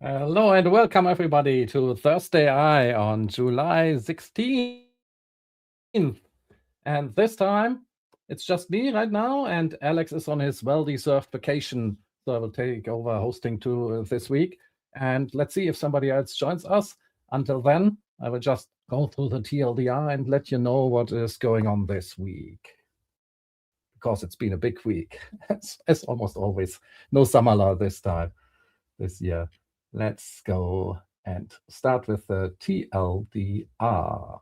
Hello and welcome everybody to Thursday Eye on July 16th. And this time it's just me right now, and Alex is on his well-deserved vacation. So I will take over hosting too this week. And let's see if somebody else joins us. Until then, I will just go through the TLDR and let you know what is going on this week. Because it's been a big week, as almost always. No summer law this year. Let's go and start with the TLDR.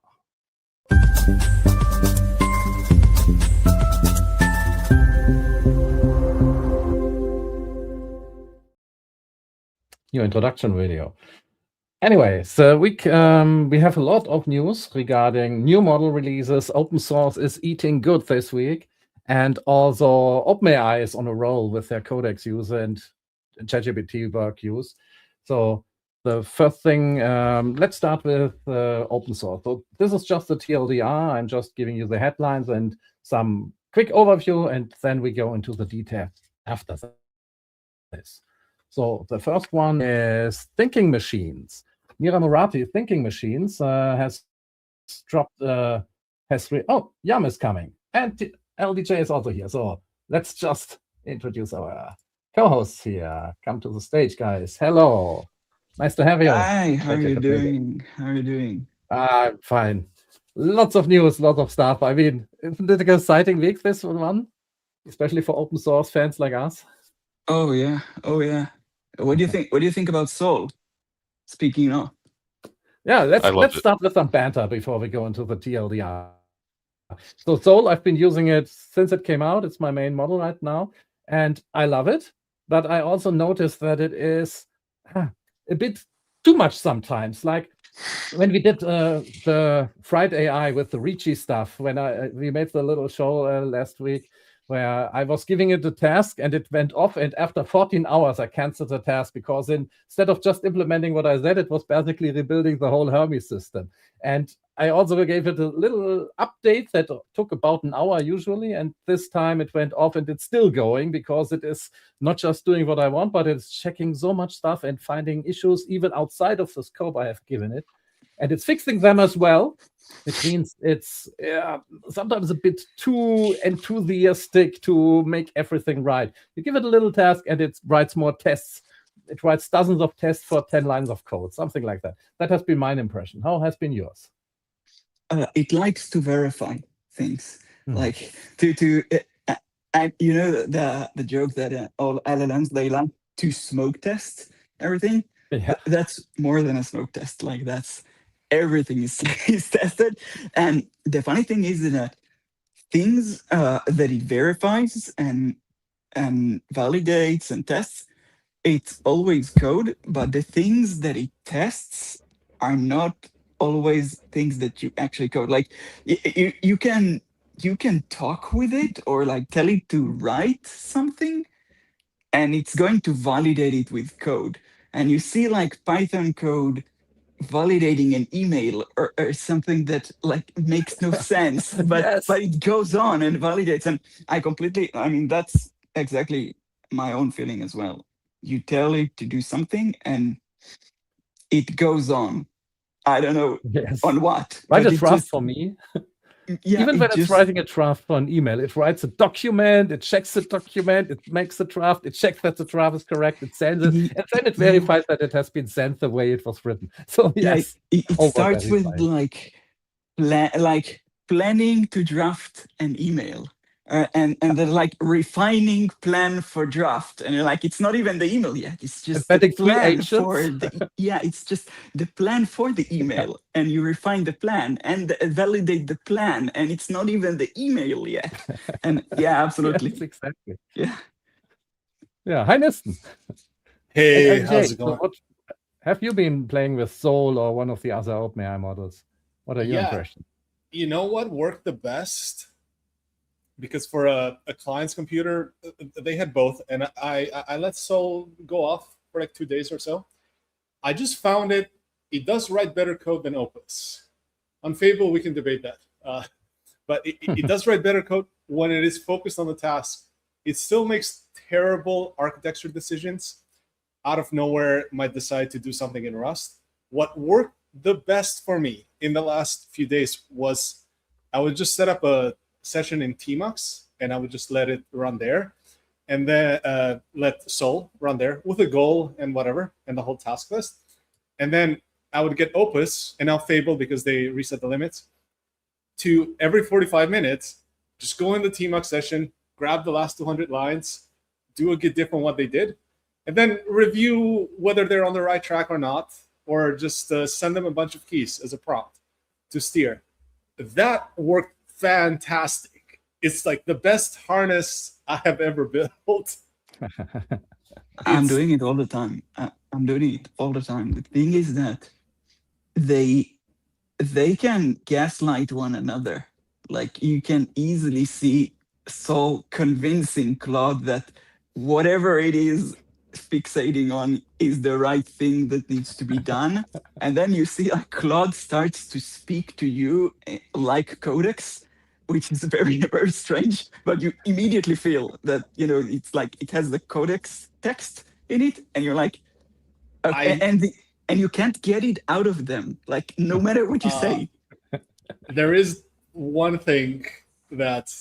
New introduction video. Anyway, so we have a lot of news regarding new model releases. Open source is eating good this week. And also OpenAI is on a roll with their Codex use and ChatGPT work use. So the first thing, let's start with open source. So this is just the TLDR. I'm just giving you the headlines and some quick overview, and then we go into the details after this. So the first one is thinking machines. Mira Murati, thinking machines, has dropped, Yam is coming, and LDJ is also here. So let's just introduce our co-hosts here. Come to the stage, guys. Hello. Nice to have you. Hi, how are you doing? How are you doing? I'm fine. Lots of news, lots of stuff. I mean, isn't it an exciting week, this one? Especially for open source fans like us. Oh yeah, oh yeah. What do you think? What do you think about Soul? Speaking of. Yeah, let's start with some banter before we go into the TLDR. So Soul, I've been using it since it came out. It's my main model right now, and I love it. But I also noticed that it is a bit too much sometimes. Like when we did the Fried AI with the Ricci stuff, when we made the little show last week, where I was giving it a task and it went off, and after 14 hours I canceled the task because instead of just implementing what I said, it was basically rebuilding the whole Hermes system. And I also gave it a little update that took about an hour usually, and this time it went off and it's still going because it is not just doing what I want, but it's checking so much stuff and finding issues even outside of the scope I have given it. And it's fixing them as well, which means it's sometimes a bit too enthusiastic to make everything right. You give it a little task and it writes more tests. It writes dozens of tests for 10 lines of code, something like that. That has been my impression. How has been yours? It likes to verify things, like and you know the joke that all LLMs, they like to smoke test everything. Yeah. That's more than a smoke test. Like that's everything is tested. And the funny thing is that things that it verifies and validates and tests, it's always code, but the things that it tests are not always things that you actually code. Like you can talk with it or like tell it to write something, and it's going to validate it with code. And you see like Python code validating an email or something that like makes no sense, but Yes. but it goes on and validates. And I mean that's exactly my own feeling as well. You tell it to do something and it goes on. I don't know on what. Write but a draft for me. Yeah, even when it's writing a draft for an email, it writes a document, it checks the document, it makes the draft, it checks that the draft is correct, it sends it, and then it verifies that it has been sent the way it was written. So yes, it starts with like planning to draft an email. And they're like refining plan for draft, and you're like, it's not even the email yet. It's just the plan for the it's just the plan for the email, and you refine the plan and validate the plan, and it's not even the email yet. And yeah, absolutely, yes, exactly. Yeah. Hi, Niston. Hey, how's it going? Have you been playing with Soul or one of the other OpenAI models? What are your impressions? You know what worked the best? Because for a client's computer, they had both, and I let Soul go off for like 2 days or so. I just found it does write better code than Opus. On Fable, we can debate that, but it does write better code when it is focused on the task. It still makes terrible architecture decisions, out of nowhere might decide to do something in Rust. What worked the best for me in the last few days was I would just set up a session in Tmux and I would just let it run there, and then let Sol run there with a goal and whatever and the whole task list. And then I would get Opus and now Fable, because they reset the limits, to every 45 minutes, just go in the Tmux session, grab the last 200 lines, do a good diff on what they did, and then review whether they're on the right track or not, or just send them a bunch of keys as a prompt to steer. That worked fantastic. It's like the best harness I have ever built. I'm doing it all the time. I'm doing it all the time. The thing is that they can gaslight one another. Like, you can easily see so convincing Claude that whatever it is fixating on is the right thing that needs to be done. And then you see like Claude starts to speak to you like Codex, which is very, very strange, but you immediately feel that, you know, it's like it has the Codex text in it, and you're like, okay, and you can't get it out of them, like, no matter what you say. There is one thing that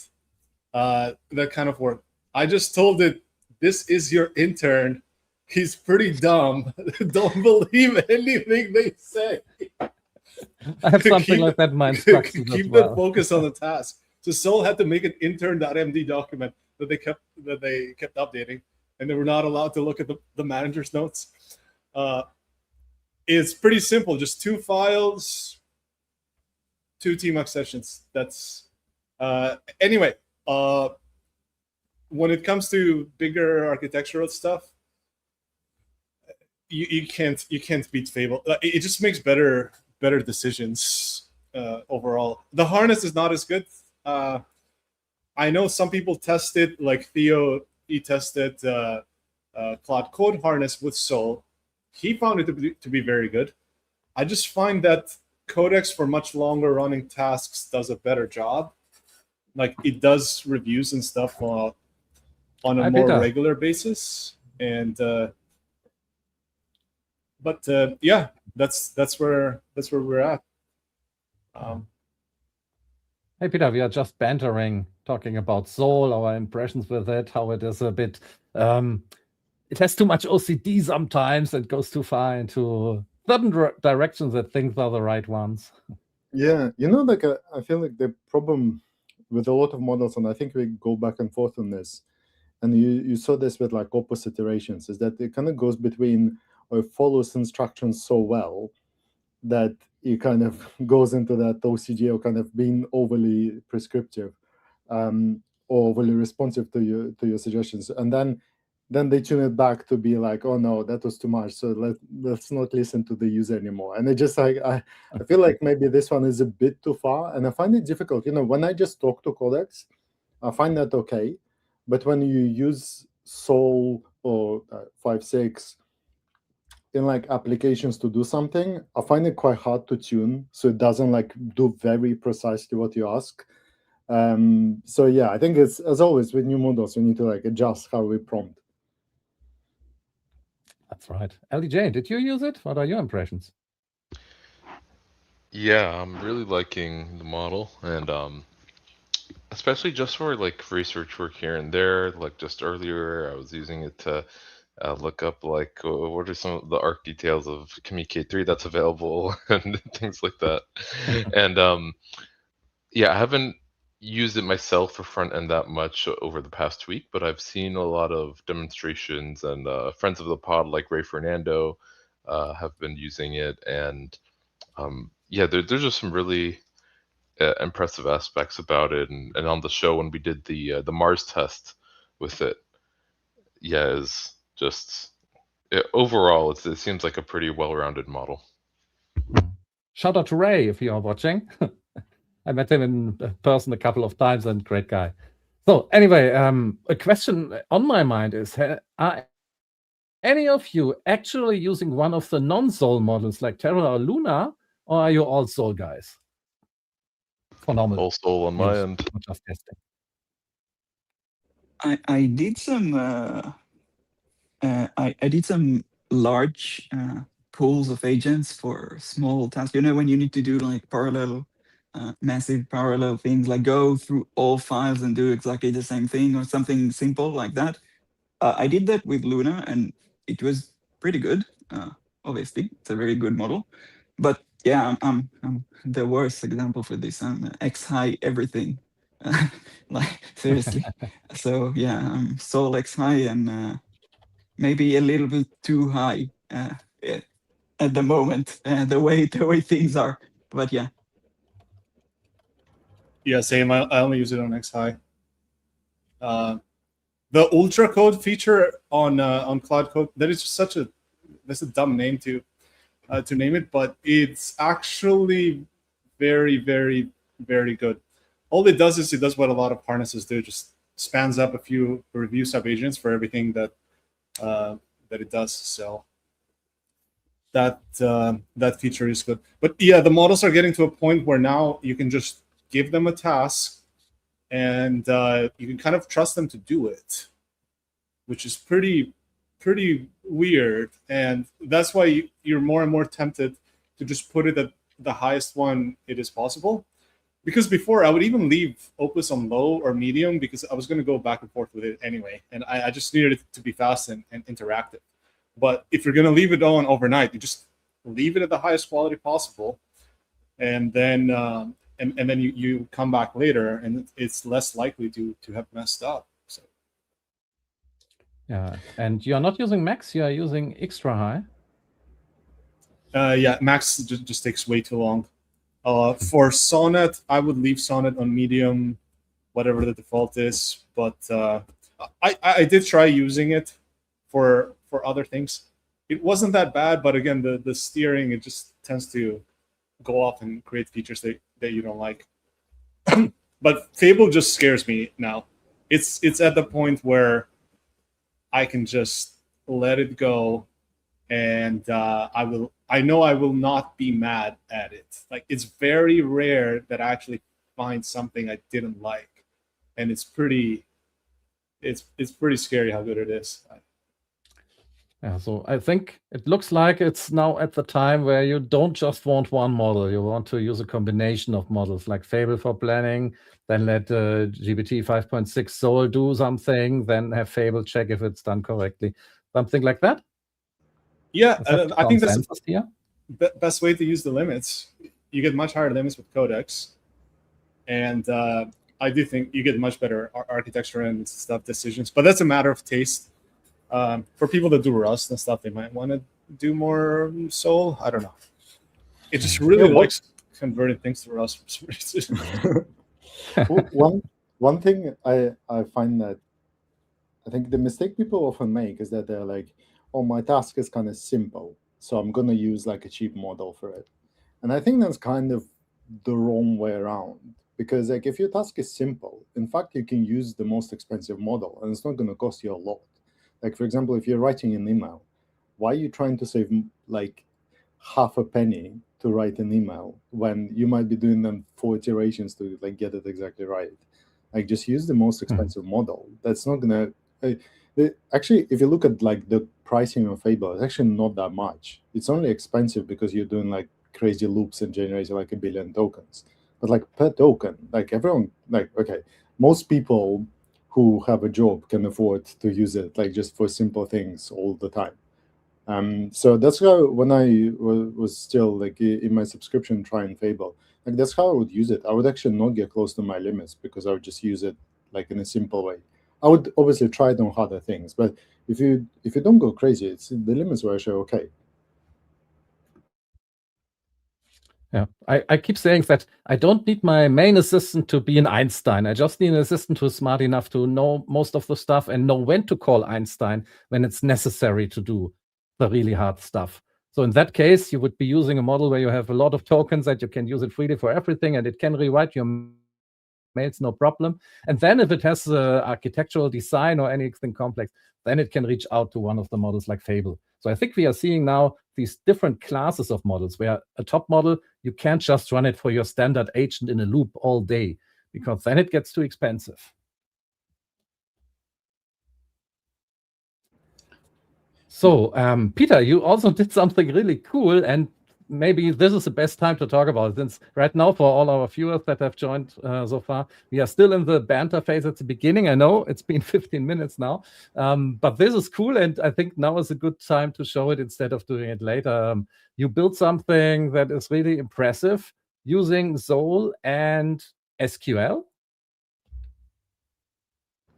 kind of worked. I just told it, this is your intern. He's pretty dumb. Don't believe anything they say. I have something like that in my instructions as Keep well. the focus on the task. So Sol had to make an intern.md document that they kept updating, and they were not allowed to look at the manager's notes. It's pretty simple, just 2 files, 2 Tmux sessions. That's anyway. When it comes to bigger architectural stuff, you can't beat Fable. It just makes better decisions overall. The harness is not as good. I know some people tested, like Theo. He tested Claude Code harness with Sol. He found it to be very good. I just find that Codex for much longer running tasks does a better job. Like, it does reviews and stuff on a more regular basis, and but yeah, that's where we're at. Hey Peter, we are just bantering, talking about Sol, our impressions with it, how it is a bit, it has too much OCD sometimes and goes too far into certain directions that things are the right ones. Yeah, you know, like I feel like the problem with a lot of models, and I think we go back and forth on this, and you saw this with like opposite iterations, is that it kind of goes between, or it follows instructions so well that it kind of goes into that OCD, or kind of being overly prescriptive, or overly responsive to your suggestions, and then they tune it back to be like, oh no, that was too much, so let's not listen to the user anymore. And it just like I feel like maybe this one is a bit too far, and I find it difficult. You know, when I just talk to Codex, I find that okay, but when you use Sol or 5.6 in like applications to do something, I find it quite hard to tune, so it doesn't like do very precisely what you ask. So yeah, I think it's, as always with new models, we need to like adjust how we prompt. That's right. LDJ, did you use it? What are your impressions? Yeah, I'm really liking the model, and especially just for like research work here and there. Like just earlier, I was using it to look up like what are some of the ARC details of Communicate3 that's available and things like that. And yeah, I haven't used it myself for front end that much over the past week, but I've seen a lot of demonstrations, and friends of the pod like Ray Fernando have been using it, and yeah, there's just some really impressive aspects about it, and on the show when we did the Mars test with it, yeah, is just overall it seems like a pretty well-rounded model. Shout out to Ray if you are watching. I met him in person a couple of times, and great guy. So anyway, a question on my mind is, are any of you actually using one of the non-Sol models like Terra or Luna, or are you all Sol guys? For normal. All Sol on my end. Just testing. I did some I did some large pools of agents for small tasks. When you need to do like massive parallel things, like go through all files and do exactly the same thing or something simple like that. I did that with Luna, and it was pretty good. Obviously, it's a very good model. But yeah, I'm the worst example for this. I'm X high everything, like seriously. So yeah, I'm Sol X high and maybe a little bit too high at the moment. The way things are. But yeah. Yeah, same. I only use it on X high. The ultra code feature on Cloud Code, that's a dumb name to name it, but it's actually very, very, very good. All it does is it does what a lot of harnesses do, just spans up a few review sub-agents for everything that it does. So that feature is good. But yeah, the models are getting to a point where now you can just give them a task and you can kind of trust them to do it, which is pretty weird. And that's why you're more and more tempted to just put it at the highest one it is possible. Because before, I would even leave Opus on low or medium because I was going to go back and forth with it anyway. And I just needed it to be fast and interactive. But if you're going to leave it on overnight, you just leave it at the highest quality possible. And then and then you come back later and it's less likely to have messed up. So. Yeah, and you are not using max, you are using extra high. Yeah, max just takes way too long. For Sonnet, I would leave Sonnet on medium, whatever the default is. But I did try using it for other things. It wasn't that bad, but again, the steering, it just tends to go off and create features that you don't like. But Fable just scares me now. It's at the point where I can just let it go, and I know I will not be mad at it. Like, it's very rare that I actually find something I didn't like, and it's pretty scary how good it is. Yeah, so I think it looks like it's now at the time where you don't just want one model. You want to use a combination of models, like Fable for planning, then let GPT 5.6 Sol do something, then have Fable check if it's done correctly. Something like that? Yeah, I think that's the best way to use the limits. You get much higher limits with Codex. And I do think you get much better architecture and stuff decisions. But that's a matter of taste. For people that do Rust and stuff, they might want to do more Sol. I don't know. It just really likes converting things to Rust for some reason. One thing I find that I think the mistake people often make is that they're like, oh, my task is kind of simple, so I'm going to use like a cheap model for it. And I think that's kind of the wrong way around. Because like if your task is simple, in fact, you can use the most expensive model and it's not going to cost you a lot. Like, for example, if you're writing an email, why are you trying to save like half a penny to write an email when you might be doing them 4 iterations to like get it exactly right? Like, just use the most expensive model. That's not going to... actually, if you look at like the pricing of Fable, it's actually not that much. It's only expensive because you're doing like crazy loops and generating like 1 billion tokens. But like per token, like everyone, like, okay, most people who have a job can afford to use it like just for simple things all the time. So that's how, when I was still like in my subscription trying Fable, like that's how I would use it. I would actually not get close to my limits because I would just use it like in a simple way. I would obviously try it on harder things, but if you don't go crazy, the limits were actually okay. Yeah, I keep saying that I don't need my main assistant to be an Einstein. I just need an assistant who's smart enough to know most of the stuff and know when to call Einstein when it's necessary to do the really hard stuff. So in that case, you would be using a model where you have a lot of tokens that you can use it freely for everything, and it can rewrite your mails, no problem. And then if it has architectural design or anything complex, then it can reach out to one of the models like Fable. So I think we are seeing now these different classes of models where a top model, you can't just run it for your standard agent in a loop all day, because then it gets too expensive. So, Peter, you also did something really cool, and maybe this is the best time to talk about it, since right now, for all our viewers that have joined so far, we are still in the banter phase at the beginning. I know it's been 15 minutes now, but this is cool, and I think now is a good time to show it instead of doing it later. You built something that is really impressive using Zool and SQL.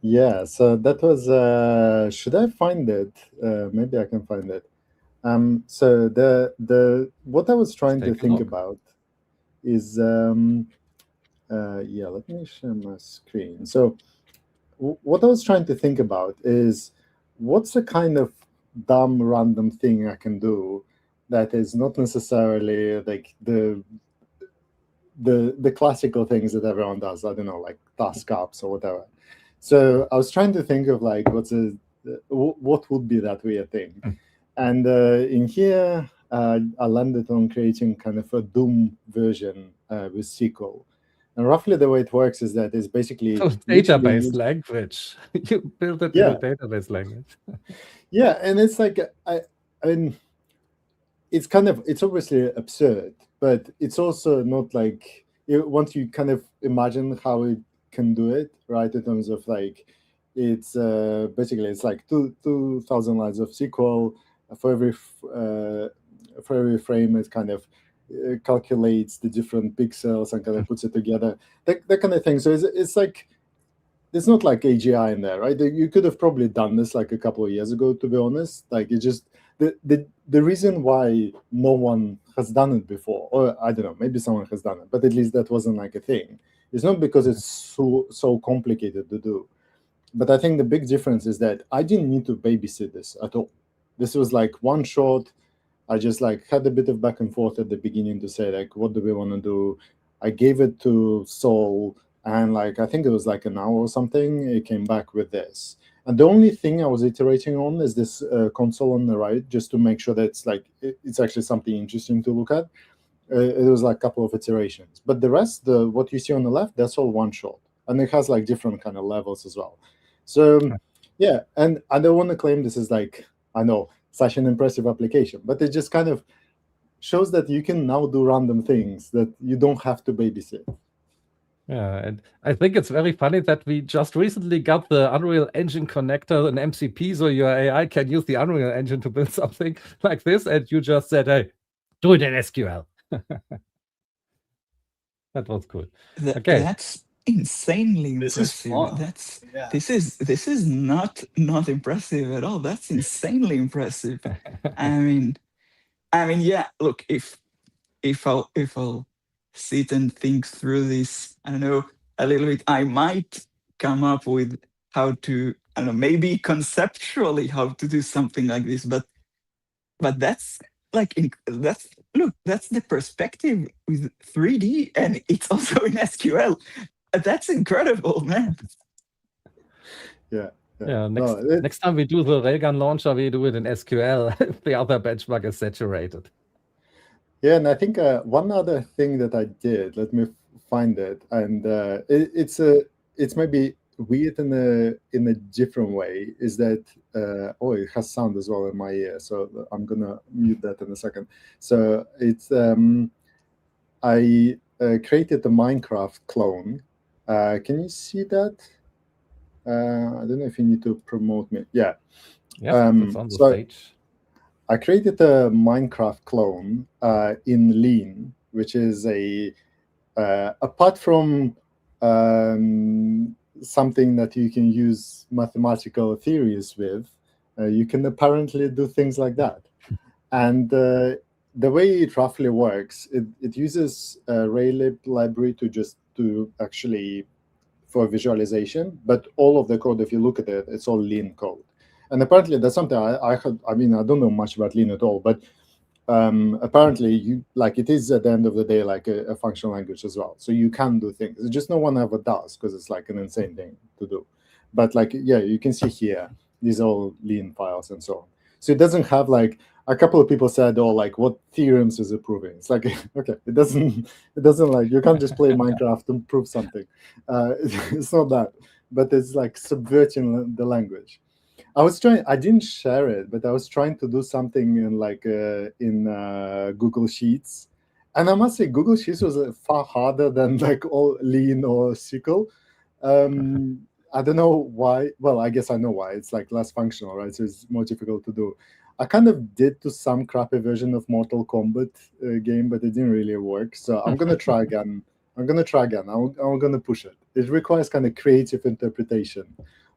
Yeah, so that was, should I find it? Maybe I can find it. So what I was trying to take a think look. about is, yeah, let me share my screen. So what I was trying to think about is, what's the kind of dumb random thing I can do that is not necessarily like the classical things that everyone does. I don't know, like task apps or whatever. So I was trying to think of like what would be that weird thing. And in here, I landed on creating kind of a Doom version with SQL. And roughly the way it works is that it's basically So database language. You built it in a database language. Yeah, and it's like I mean, it's obviously absurd, but it's also not like once you kind of imagine how it can do it, right? In terms of like, it's basically it's like 2,000 lines of SQL for every frame. It kind of calculates the different pixels and kind of puts it together, that kind of thing. So it's like, there's not like AGI in there, right? You could have probably done this like a couple of years ago, to be honest. Like, it just the reason why no one has done it before, or I don't know, maybe someone has done it, but at least that wasn't like a thing. It's not because it's so complicated to do. But I think the big difference is that I didn't need to babysit this at all. This was like one shot. I just like had a bit of back and forth at the beginning to say like, what do we want to do? I gave it to Sol, and like I think it was like an hour or something. It came back with this, and the only thing I was iterating on is this console on the right, just to make sure that it's like it's actually something interesting to look at. It was like a couple of iterations, but the rest, what you see on the left, that's all one shot, and it has like different kind of levels as well. So yeah, and I don't want to claim this is like, I know, such an impressive application, but it just kind of shows that you can now do random things that you don't have to babysit. Yeah, and I think it's very funny that we just recently got the Unreal Engine connector and MCP, so your AI can use the Unreal Engine to build something like this, and you just said, hey, do it in SQL. That was cool. Okay. That's insanely impressive. This is not impressive at all. That's insanely impressive. I mean, yeah. Look, if I'll sit and think through this, I don't know, a little bit, I might come up with how to, I don't know, maybe conceptually how to do something like this. But that's like, that's the perspective with 3D, and it's also in SQL. That's incredible, man. Yeah. Next time we do the Railgun launcher, we do it in SQL if the other benchmark is saturated. Yeah, and I think one other thing that I did, let me find it, and it's maybe weird in a different way, is that it has sound as well in my ear, so I'm gonna mute that in a second. So it's I created a Minecraft clone. Can you see that? I don't know if you need to promote me. Yeah. Yeah, it's on the stage. I created a Minecraft clone in Lean, which is apart from something that you can use mathematical theories with, you can apparently do things like that. And the way it roughly works, it uses a Raylib library to actually for visualization, but all of the code, if you look at it, it's all Lean code. And apparently that's something I don't know much about Lean at all, but apparently it is at the end of the day like a functional language as well. So you can do things. It's just no one ever does because it's like an insane thing to do. But like, yeah, you can see here, these are all Lean files and so on. So it doesn't have like, a couple of people said, like what theorems is it proving? It's like, okay, it doesn't like, you can't just play Minecraft and prove something. It's not that, but it's like subverting the language. I was trying. I didn't share it, but I was trying to do something in Google Sheets, and I must say Google Sheets was far harder than like all Lean or SQL. I don't know why. Well, I guess I know why. It's like less functional, right? So it's more difficult to do. I kind of did to some crappy version of Mortal Kombat game, but it didn't really work. So I'm gonna try again. I'm gonna push it. It requires kind of creative interpretation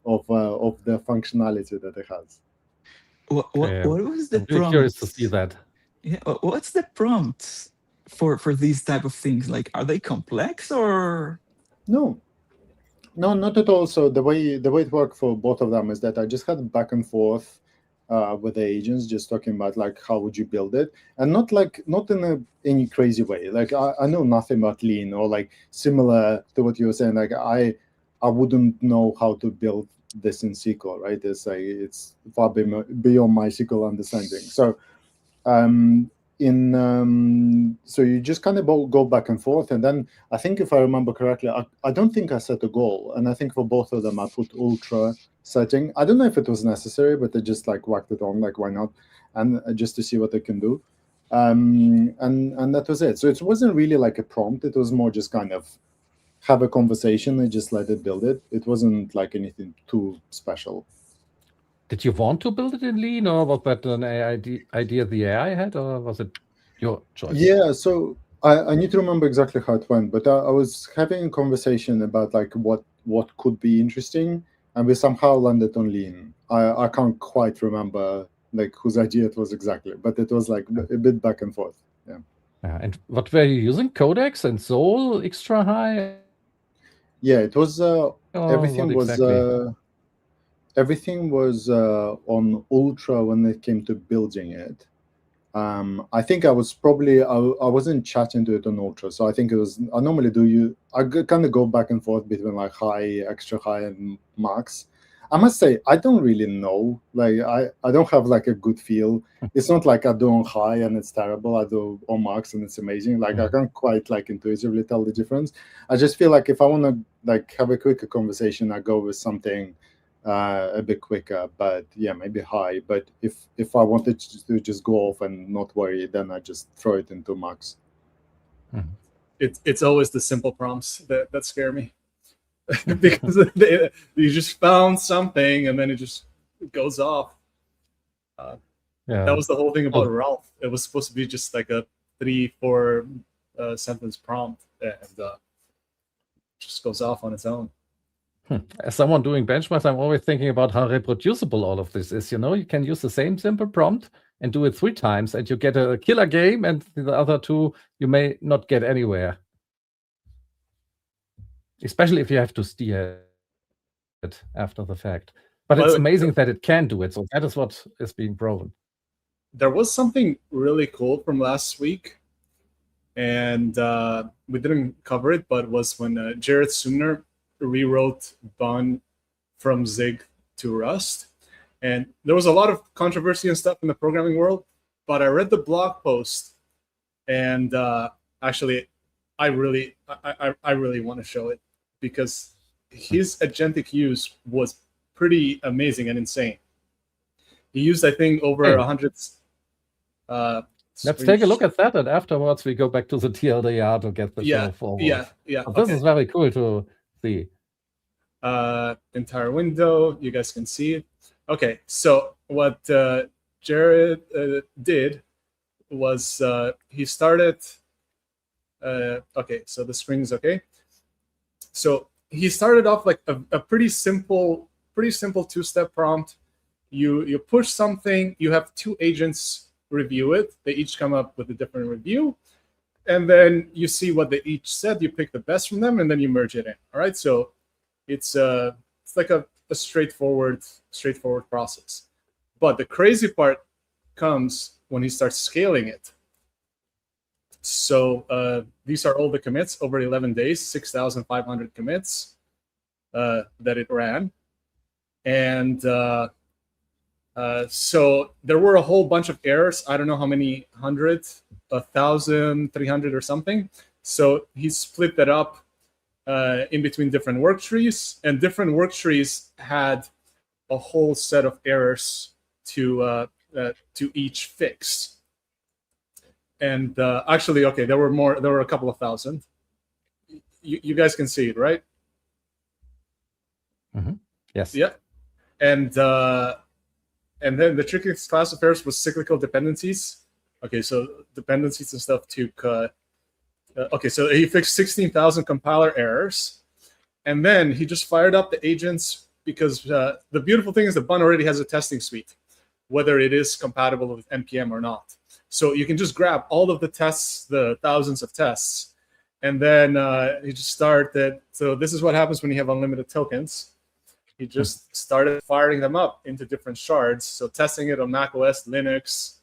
of the functionality that it has. What was the I'm really prompt? curious to see that. Yeah, what's the prompt for these type of things? Like, are they complex or? No, not at all. So the way it worked for both of them is that I just had back and forth with the agents, just talking about like how would you build it, and not in any crazy way. Like I know nothing about Lean or like similar to what you were saying. Like I wouldn't know how to build this in SQL, right? It's far beyond my SQL understanding. So so you just kind of go back and forth, and then I think if I remember correctly, I don't think I set a goal, and I think for both of them I put ultra setting. I don't know if it was necessary, but I just like whacked it on, like why not, and just to see what they can do, and that was it. So it wasn't really like a prompt; it was more just kind of have a conversation and just let it build it. It wasn't like anything too special. Did you want to build it in Lean, or was that an idea the AI had, or was it your choice? Yeah, so I need to remember exactly how it went, but I was having a conversation about like what could be interesting, and we somehow landed on Lean. I can't quite remember like whose idea it was exactly, but it was like a bit back and forth. Yeah. And what were you using? Codex and Soul extra high? Yeah, it was everything what was exactly? everything was on ultra when it came to building it. I think I was probably I wasn't chatting to it on ultra, so I think it was. I normally kind of go back and forth between like high, extra high, and max. I must say I don't really know. Like I don't have like a good feel. It's not like I do on high and it's terrible. I do on max and it's amazing. Like I can't quite like intuitively tell the difference. I just feel like if I want to like have a quicker conversation, I go with something a bit quicker, but yeah, maybe high. But if I wanted to just go off and not worry, then I just throw it into max. It's always the simple prompts that scare me because you just found something and then it just goes off. That was the whole thing about Ralph. It was supposed to be just like a 3-4 sentence prompt, and just goes off on its own. As someone doing benchmarks, I'm always thinking about how reproducible all of this is. You can use the same simple prompt and do it 3 times, and you get a killer game, and the other 2 you may not get anywhere. Especially if you have to steer it after the fact. But it's amazing that it can do it, so that is what is being proven. There was something really cool from last week, and we didn't cover it, but it was when Jared Sumner rewrote Bun from Zig to Rust. And there was a lot of controversy and stuff in the programming world, but I read the blog post, and actually I really want to show it because his agentic use was pretty amazing and insane. He used, I think, over 100 let's take a look at that, and afterwards we go back to the TLDR to get the show forward. Yeah. This is very cool to see. Entire window, you guys can see it. Okay, so what Jared did was he started. Okay, so the screen's okay. So he started off like a pretty simple 2-step prompt. You push something. You have 2 agents review it. They each come up with a different review, and then you see what they each said. You pick the best from them, and then you merge it in. All right, so it's like a straightforward process. But the crazy part comes when he starts scaling it. So these are all the commits over 11 days, 6,500 commits that it ran. And so there were a whole bunch of errors. I don't know how many 100, 1,000, 300 or something. So he split that up in between different work trees, and different work trees had a whole set of errors to each fix. And actually, okay, there were more. There were a couple of thousand. You guys can see it, right? Mm-hmm. Yes. Yeah. And then the trickiest class of errors was cyclical dependencies. Okay, so dependencies and stuff took. Okay, so he fixed 16,000 compiler errors, and then he just fired up the agents because the beautiful thing is the Bun already has a testing suite, whether it is compatible with NPM or not. So you can just grab all of the tests, the thousands of tests, and then you just start that. So this is what happens when you have unlimited tokens. He just started firing them up into different shards. So testing it on Mac OS, Linux,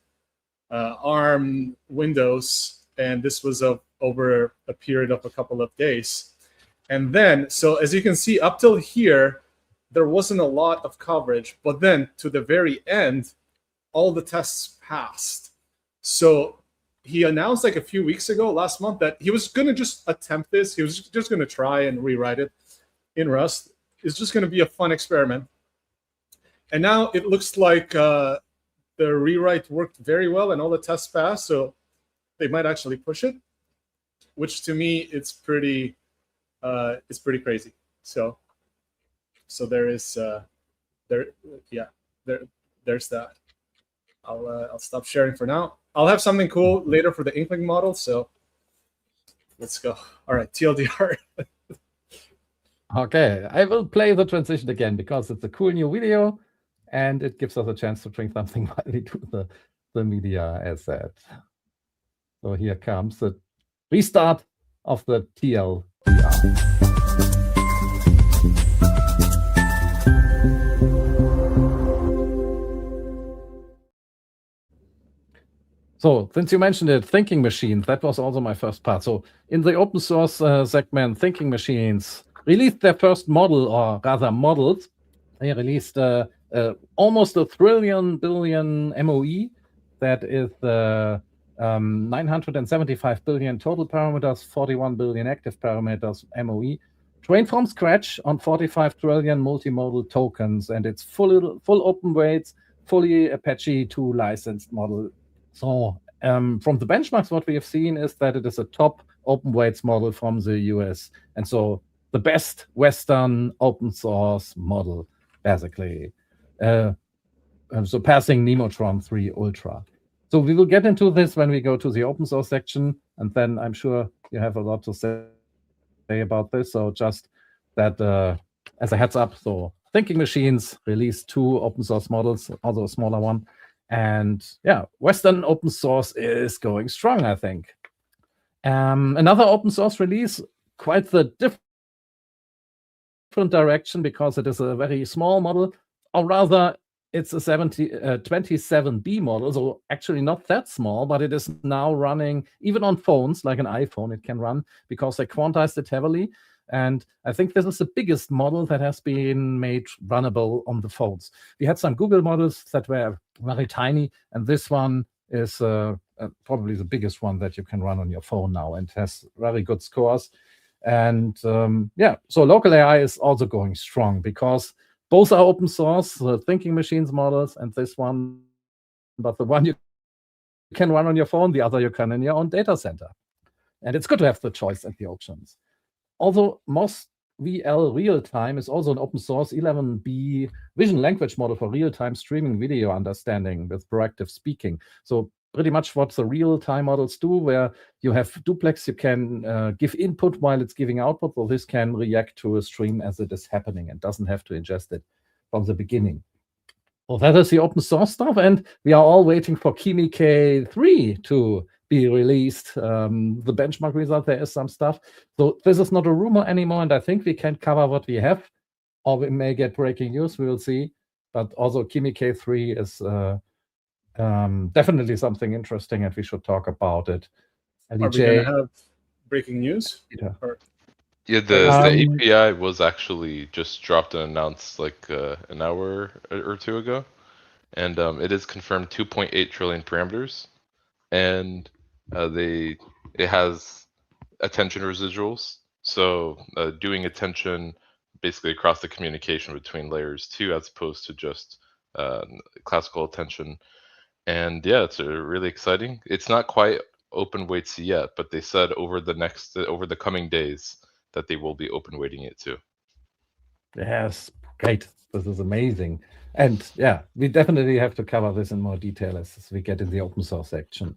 ARM, Windows, and this was over a period of a couple of days. And then, so as you can see, up till here, there wasn't a lot of coverage. But then to the very end, all the tests passed. So he announced like a few weeks ago, last month, that he was going to just attempt this. He was just going to try and rewrite it in Rust. It's just going to be a fun experiment. And now it looks like the rewrite worked very well and all the tests passed. So they might actually push it, which to me, it's pretty crazy. So there is there's that. I'll stop sharing for now. I'll have something cool later for the Inkling model. So let's go. All right, TLDR. Okay, I will play the transition again because it's a cool new video and it gives us a chance to drink something while we do the media asset. So here comes the restart of the TLDR. So since you mentioned it, thinking machines, that was also my first part. So in the open source segment, thinking machines released their first model, or rather models. They released almost a billion MOE. That is 975 billion total parameters, 41 billion active parameters MOE. Trained from scratch on 45 trillion multimodal tokens, and it's full open weights, fully Apache 2 licensed model. So from the benchmarks, what we have seen is that it is a top open weights model from the US. And so the best Western open source model, basically, surpassing Nemotron 3 Ultra. So we will get into this when we go to the open source section, and then I'm sure you have a lot to say about this. So just that as a heads up, so Thinking Machines released 2 open source models, also a smaller one. And yeah, Western open source is going strong, I think. Another open source release, quite the different direction because it is a very small model, or rather it's a 27B model, so actually not that small, but it is now running, even on phones, like an iPhone, it can run because they quantized it heavily. And I think this is the biggest model that has been made runnable on the phones. We had some Google models that were very tiny, and this one is probably the biggest one that you can run on your phone now and has very good scores. And yeah, so local AI is also going strong because both are open source, the Thinking Machines models and this one, but the one you can run on your phone, the other you can in your own data center. And it's good to have the choice and the options. Although MOS VL Real-Time is also an open source 11B vision language model for real-time streaming video understanding with proactive speaking. So pretty much what the real-time models do, where you have duplex, you can give input while it's giving output, so this can react to a stream as it is happening and doesn't have to ingest it from the beginning. Well, that is the open source stuff, and we are all waiting for Kimi K3 to be released. The benchmark result, there is some stuff. So this is not a rumor anymore, and I think we can cover what we have, or we may get breaking news, we will see. But also Kimi K3 is definitely something interesting, and we should talk about it. Are we going to have breaking news? Yeah, the API was actually just dropped and announced like an hour or 2 ago, and it is confirmed 2.8 trillion parameters, and it has attention residuals. So doing attention basically across the communication between layers 2 as opposed to just classical attention. And yeah, it's really exciting. It's not quite open weights yet, but they said over the coming days that they will be open weighting it too. Yes, great. This is amazing. And yeah, we definitely have to cover this in more detail as we get in the open source section.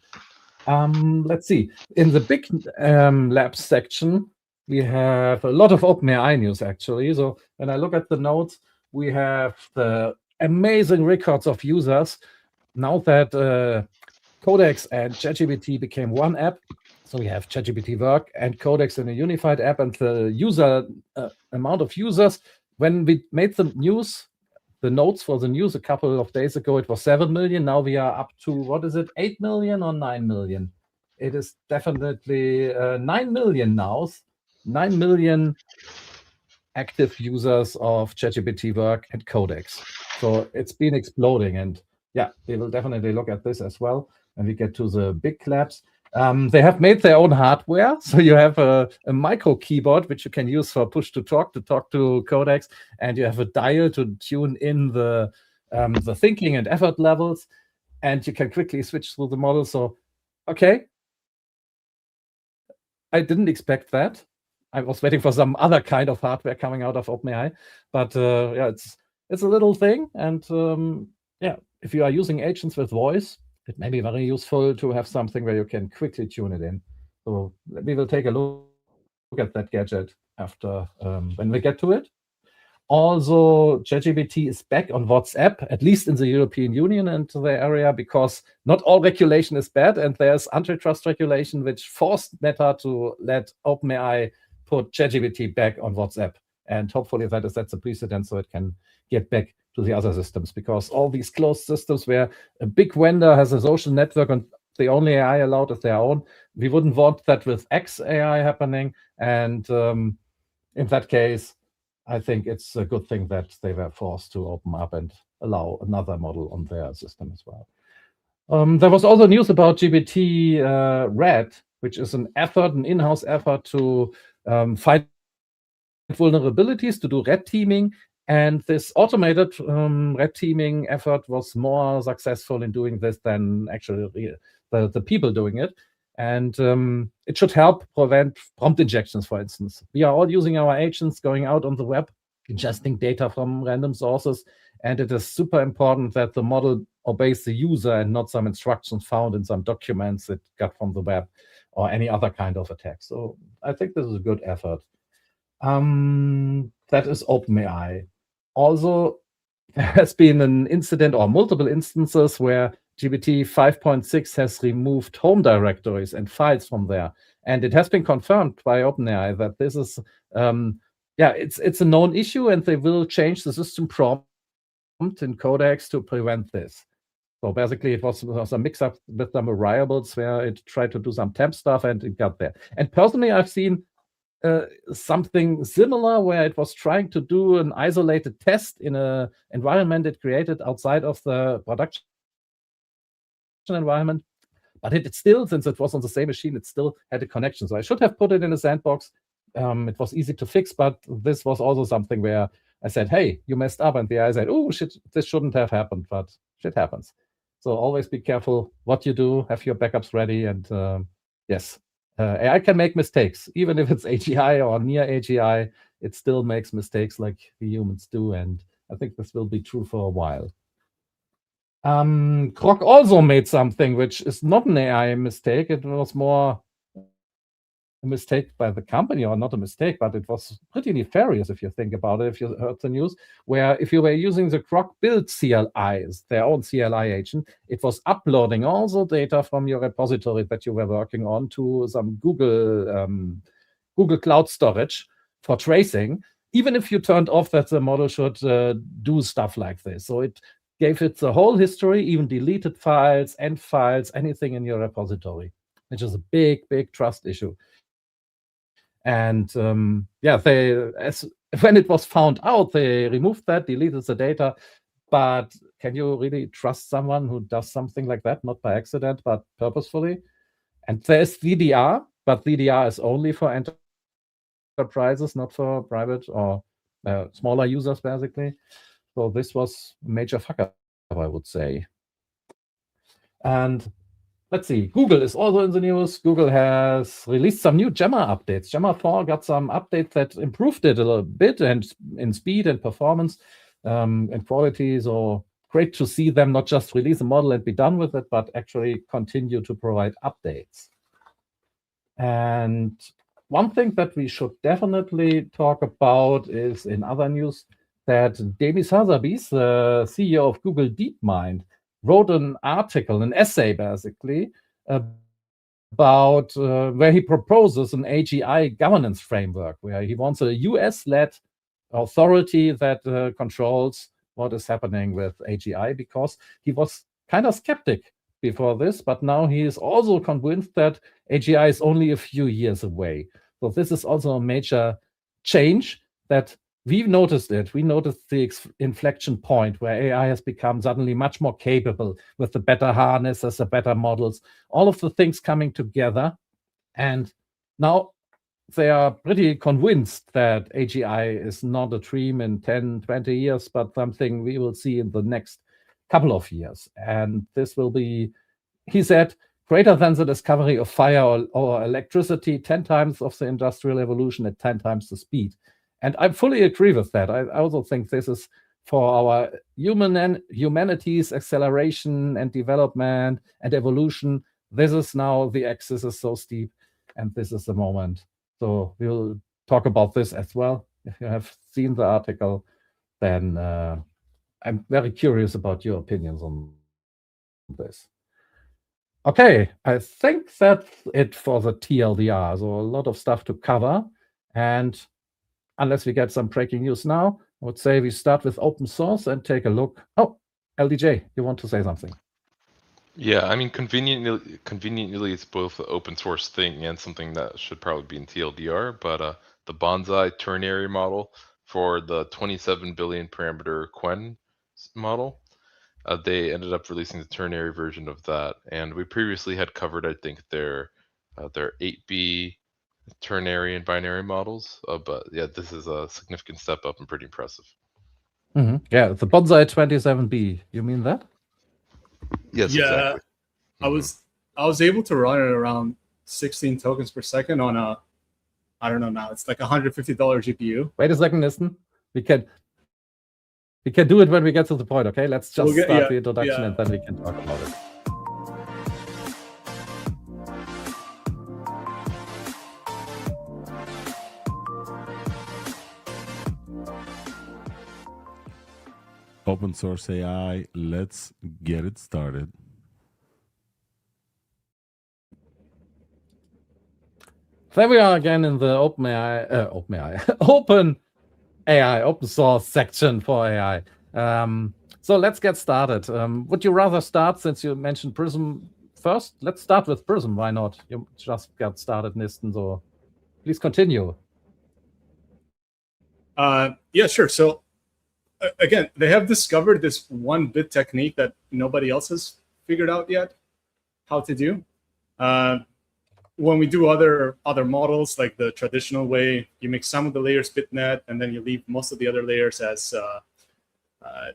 Let's see. In the big labs section, we have a lot of OpenAI news, actually. So when I look at the notes, we have the amazing records of users. Now that Codex and ChatGPT became one app, so we have ChatGPT Work and Codex in a unified app, and the user amount of users, when we made the news, the notes for the news a couple of days ago, it was 7 million. Now we are up to, what is it, 8 million or 9 million? It is definitely 9 million now. 9 million active users of ChatGPT Work and Codex. So it's been exploding. And yeah, we will definitely look at this as well when we get to the big labs. They have made their own hardware. So you have a micro keyboard, which you can use for push to talk to Codex. And you have a dial to tune in the thinking and effort levels. And you can quickly switch through the model. So, okay. I didn't expect that. I was waiting for some other kind of hardware coming out of OpenAI. But yeah, it's a little thing. And yeah, if you are using agents with voice, it may be very useful to have something where you can quickly tune it in. So we will take a look at that gadget after when we get to it. Also, ChatGPT is back on WhatsApp, at least in the European Union and the area, because not all regulation is bad, and there's antitrust regulation which forced Meta to let OpenAI put ChatGPT back on WhatsApp. And hopefully that sets a precedent so it can get back to the other systems, because all these closed systems where a big vendor has a social network and the only AI allowed is their own, we wouldn't want that with XAI happening. And in that case, I think it's a good thing that they were forced to open up and allow another model on their system as well. There was also news about GPT Red, which is an in-house effort to find vulnerabilities, to do red teaming. And this automated red teaming effort was more successful in doing this than actually the people doing it. And it should help prevent prompt injections, for instance. We are all using our agents going out on the web, ingesting data from random sources. And it is super important that the model obeys the user and not some instructions found in some documents it got from the web or any other kind of attack. So I think this is a good effort. That is OpenAI. Also, there has been an incident or multiple instances where GPT 5.6 has removed home directories and files from there. And it has been confirmed by OpenAI that this is, yeah, it's a known issue, and they will change the system prompt in Codex to prevent this. So basically, it was a mix-up with some variables where it tried to do some temp stuff and it got there. And personally, I've seen something similar where it was trying to do an isolated test in an environment it created outside of the production environment. But it still, since it was on the same machine, it still had a connection. So I should have put it in a sandbox. It was easy to fix, but this was also something where I said, hey, you messed up. And the AI said, oh, shit, this shouldn't have happened, but shit happens. So always be careful what you do, have your backups ready. And yes, AI can make mistakes. Even if it's AGI or near AGI, it still makes mistakes like we humans do. And I think this will be true for a while. Grok also made something which is not an AI mistake. It was more a mistake by the company, or not a mistake, but it was pretty nefarious if you think about it, if you heard the news, where if you were using the Grok build CLIs, their own CLI agent, it was uploading all the data from your repository that you were working on to some Google Cloud storage for tracing, even if you turned off that the model should do stuff like this. So it gave it the whole history, even deleted files, end files, anything in your repository, which is a big, big trust issue. And yeah, when it was found out, they removed that, deleted the data. But can you really trust someone who does something like that, not by accident, but purposefully? And there's VDR, but VDR is only for enterprises, not for private or smaller users basically. So this was a major fuck up, I would say. And let's see, Google is also in the news. Google has released some new Gemma updates. Gemma 4 got some updates that improved it a little bit and in speed and performance and quality. So great to see them not just release a model and be done with it, but actually continue to provide updates. And one thing that we should definitely talk about is in other news that Demis Hassabis, the CEO of Google DeepMind, wrote an article, an essay basically, about where he proposes an AGI governance framework, where he wants a US-led authority that controls what is happening with AGI, because he was kind of skeptic before this, but now he is also convinced that AGI is only a few years away. So this is also a major change that we've noticed it. We noticed the inflection point where AI has become suddenly much more capable with the better harnesses, the better models, all of the things coming together. And now they are pretty convinced that AGI is not a dream in 10, 20 years, but something we will see in the next couple of years. And this will be, he said, greater than the discovery of fire or electricity, 10 times of the industrial evolution at 10 times the speed. And I fully agree with that. I also think this is for our humanity's acceleration and development and evolution. This is now, the axis is so steep, and this is the moment. So we'll talk about this as well. If you have seen the article, then I'm very curious about your opinions on this. Okay, I think that's it for the TLDR. So a lot of stuff to cover. And unless we get some breaking news now, I would say we start with open source and take a look. Oh, LDJ, you want to say something? Yeah, I mean, conveniently, it's both an open source thing and something that should probably be in TLDR. But the Bonsai ternary model for the 27 billion parameter Quen model, they ended up releasing the ternary version of that, and we previously had covered, I think, their 8B ternary and binary models. But yeah, this is a significant step up and pretty impressive. Yeah, the Bonsai 27B. You mean that? Yes, Yeah, exactly. I was able to run it around 16 tokens per second on a, I don't know now, it's like $150 GPU. Wait a second, listen. We can do it when we get to the point, okay? Let's just start the introduction and then we can talk about it. Open source AI, let's get it started. There we are again in the open source section for AI. So let's get started. Would you rather start, since you mentioned Prism first? Let's start with Prism. Why not? You just got started, Nisten, so please continue. Yeah, sure. So again, they have discovered this 1-bit technique that nobody else has figured out yet how to do. When we do other models, like the traditional way, you make some of the layers bitnet, and then you leave most of the other layers as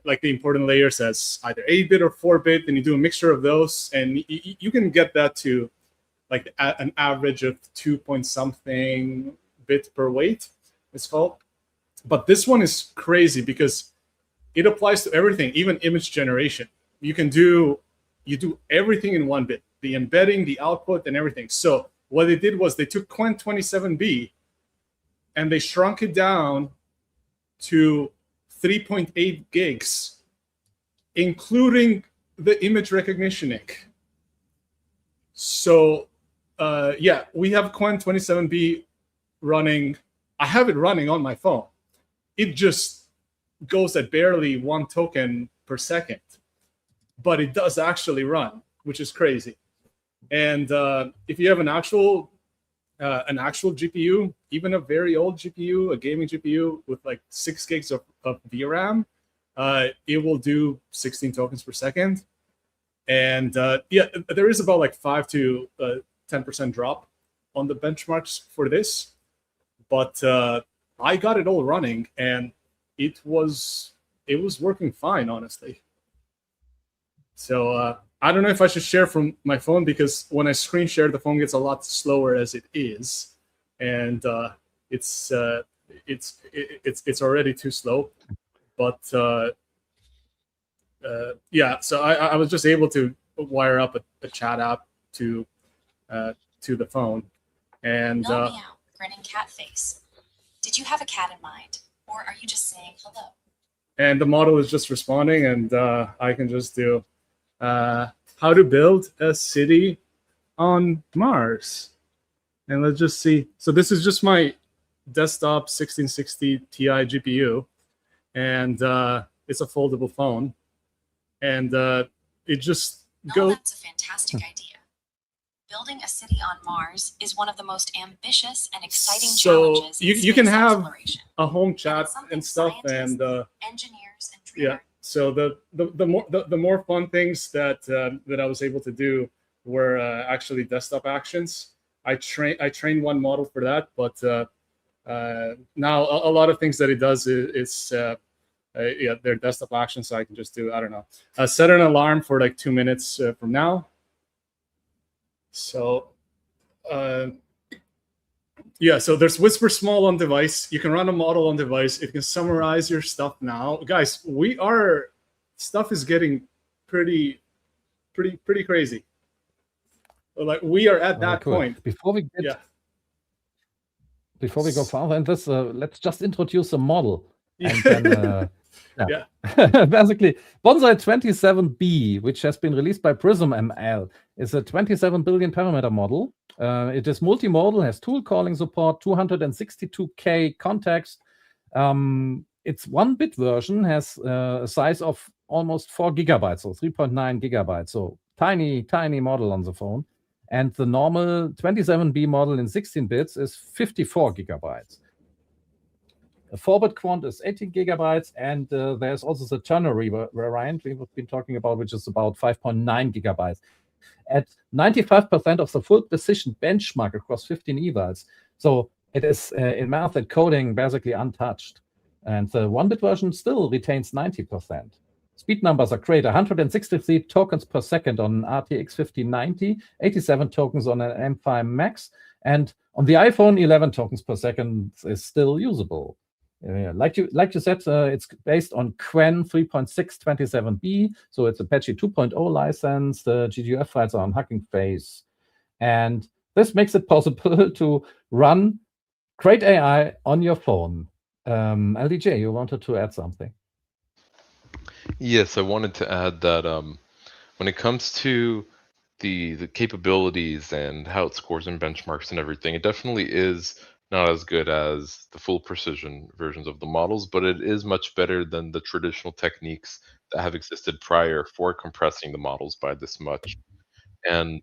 like the important layers as either 8-bit or 4-bit, and you do a mixture of those, and you can get that to like an average of 2-point-something bit per weight, it's called. But this one is crazy because it applies to everything, even image generation. You do everything in 1 bit, the embedding, the output, and everything. So what they did was they took Quen 27B and they shrunk it down to 3.8 gigs, including the image recognition ink. So yeah, we have Quen 27B running. I have it running on my phone. It just goes at barely 1 token per second, but it does actually run, which is crazy. And if you have an actual GPU, even a very old GPU, a gaming GPU with like 6 gigs of VRAM, it will do 16 tokens per second. And yeah, there is about like 5 to 10% drop on the benchmarks for this. But I got it all running, and it was working fine, honestly. So I don't know if I should share from my phone, because when I screen share, the phone gets a lot slower as it is, and it's already too slow. But yeah, so I was just able to wire up a chat app to the phone, and No meow, grinning cat face. Did you have a cat in mind, or are you just saying hello? And the model is just responding, and I can just do how to build a city on Mars. And let's just see. So this is just my desktop 1660 Ti GPU, and it's a foldable phone. And it just goes. That's a fantastic idea. Building a city on Mars is one of the most ambitious and exciting challenges. So you can have a home chat and stuff, and engineers and yeah. So the more fun things that I was able to do were actually desktop actions. I trained one model for that, but now a lot of things that it does is yeah, they're desktop actions. So I can just do, I don't know, set an alarm for like 2 minutes from now. So yeah, so there's Whisper Small on device. You can run a model on device. It can summarize your stuff now. Guys, stuff is getting pretty crazy. Like, we are at that point. Before we go further in this, let's just introduce a model. And then, yeah. Basically, Bonsai 27B, which has been released by Prism ML, is a 27 billion parameter model. It is multimodal, has tool calling support, 262K context. Its 1-bit version has a size of almost 4 gigabytes, so 3.9 gigabytes. So tiny model on the phone. And the normal 27B model in 16 bits is 54 gigabytes. A 4-bit quant is 18 gigabytes, and there's also the ternary variant we've been talking about, which is about 5.9 gigabytes. At 95% of the full precision benchmark across 15 evals. So it is in math and coding basically untouched. And the 1-bit version still retains 90%. Speed numbers are great: 163 tokens per second on RTX 5090, 87 tokens on an M5 Max, and on the iPhone, 11 tokens per second is still usable. Like you said, it's based on Qwen 3.627B, so it's Apache 2.0 license. The GGF files are on Hugging Face, and this makes it possible to run great AI on your phone. LDJ, you wanted to add something? Yes, I wanted to add that when it comes to the capabilities and how it scores in benchmarks and everything, it definitely is not as good as the full precision versions of the models, but it is much better than the traditional techniques that have existed prior for compressing the models by this much. And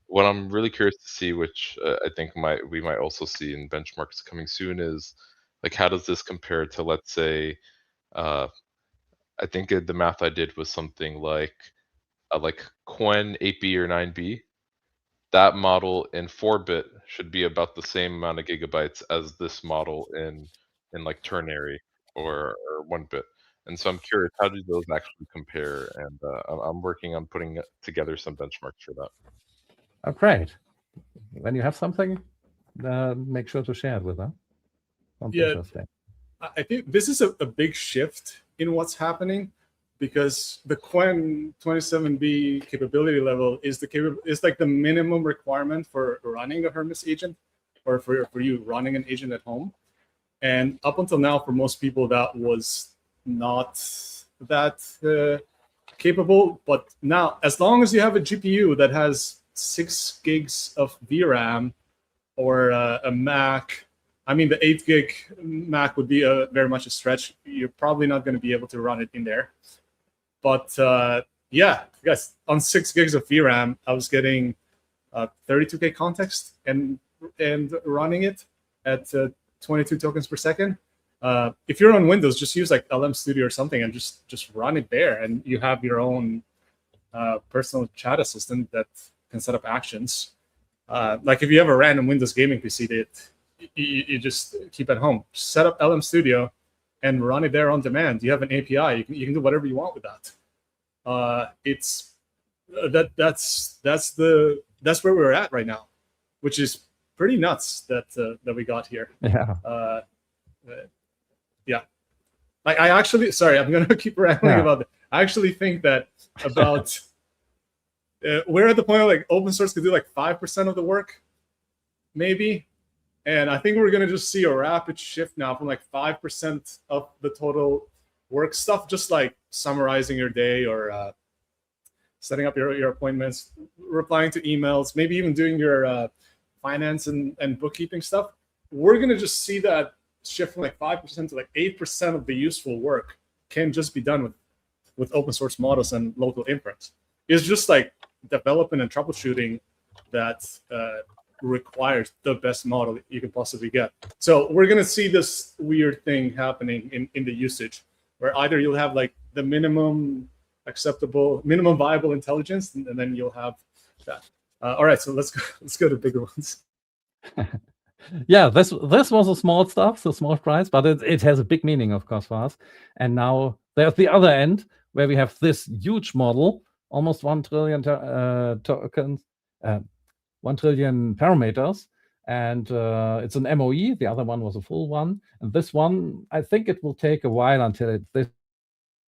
what I'm really curious to see, which I think we might also see in benchmarks coming soon, is like, how does this compare to, let's say, I think the math I did was something like Qwen 8B or 9B. That model in 4-bit should be about the same amount of gigabytes as this model in like ternary or 1-bit. And so I'm curious, how do those actually compare? And I'm working on putting together some benchmarks for that. Oh, great. When you have something, make sure to share it with us. Yeah, I think this is a big shift in what's happening, because the Qwen 27B capability level is like the minimum requirement for running a Hermes agent, or for you running an agent at home. And up until now, for most people, that was not that capable. But now, as long as you have a GPU that has 6 gigs of VRAM, or a Mac, I mean, the 8 gig Mac would be very much a stretch. You're probably not going to be able to run it in there. But yeah, guys, on 6 gigs of VRAM, I was getting 32K context and running it at 22 tokens per second. If you're on Windows, just use like LM Studio or something and just run it there, and you have your own personal chat assistant that can set up actions. Like if you have a random Windows gaming PC, you just keep at home. Set up LM Studio and run it there on demand. You have an API. You can do whatever you want with that. That's where we're at right now, which is pretty nuts that we got here. Yeah. Yeah. Like I actually, sorry, I'm gonna keep rambling about it. I actually think that about we're at the point where like open source could do like 5% of the work, maybe. And I think we're gonna just see a rapid shift now from like 5% of the total work stuff, just like summarizing your day or setting up your appointments, replying to emails, maybe even doing your finance and bookkeeping stuff. We're gonna just see that shift from like 5% to like 8% of the useful work can just be done with open source models and local inference. It's just like development and troubleshooting that requires the best model you can possibly get. So we're gonna see this weird thing happening in the usage, where either you'll have like the minimum viable intelligence, and then you'll have that. All right, so let's go to bigger ones. Yeah, this was a small stuff, so small price, but it has a big meaning, of course, for us. And now there's the other end where we have this huge model, almost 1 trillion tokens, 1 trillion parameters, and it's an MOE. The other one was a full one, and this one, I think it will take a while until this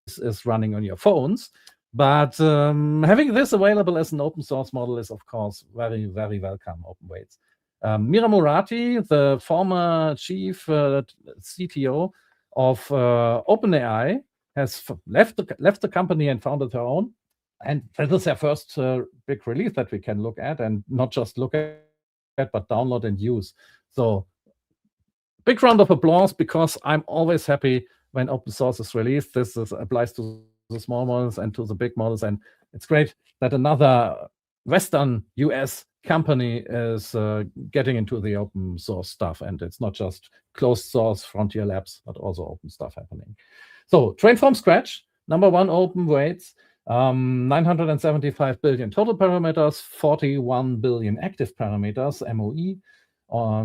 is running on your phones. But having this available as an open source model is, of course, very, very welcome. Open weights. Mira Murati, the former chief CTO of OpenAI, has left the company and founded her own. And this is their first big release that we can look at, and not just look at, but download and use. So big round of applause, because I'm always happy when open source is released. This applies to the small models and to the big models. And it's great that another Western US company is getting into the open source stuff, and it's not just closed source frontier labs, but also open stuff happening. So train from scratch, number one, open weights, 975 billion total parameters, 41 billion active parameters, MOE,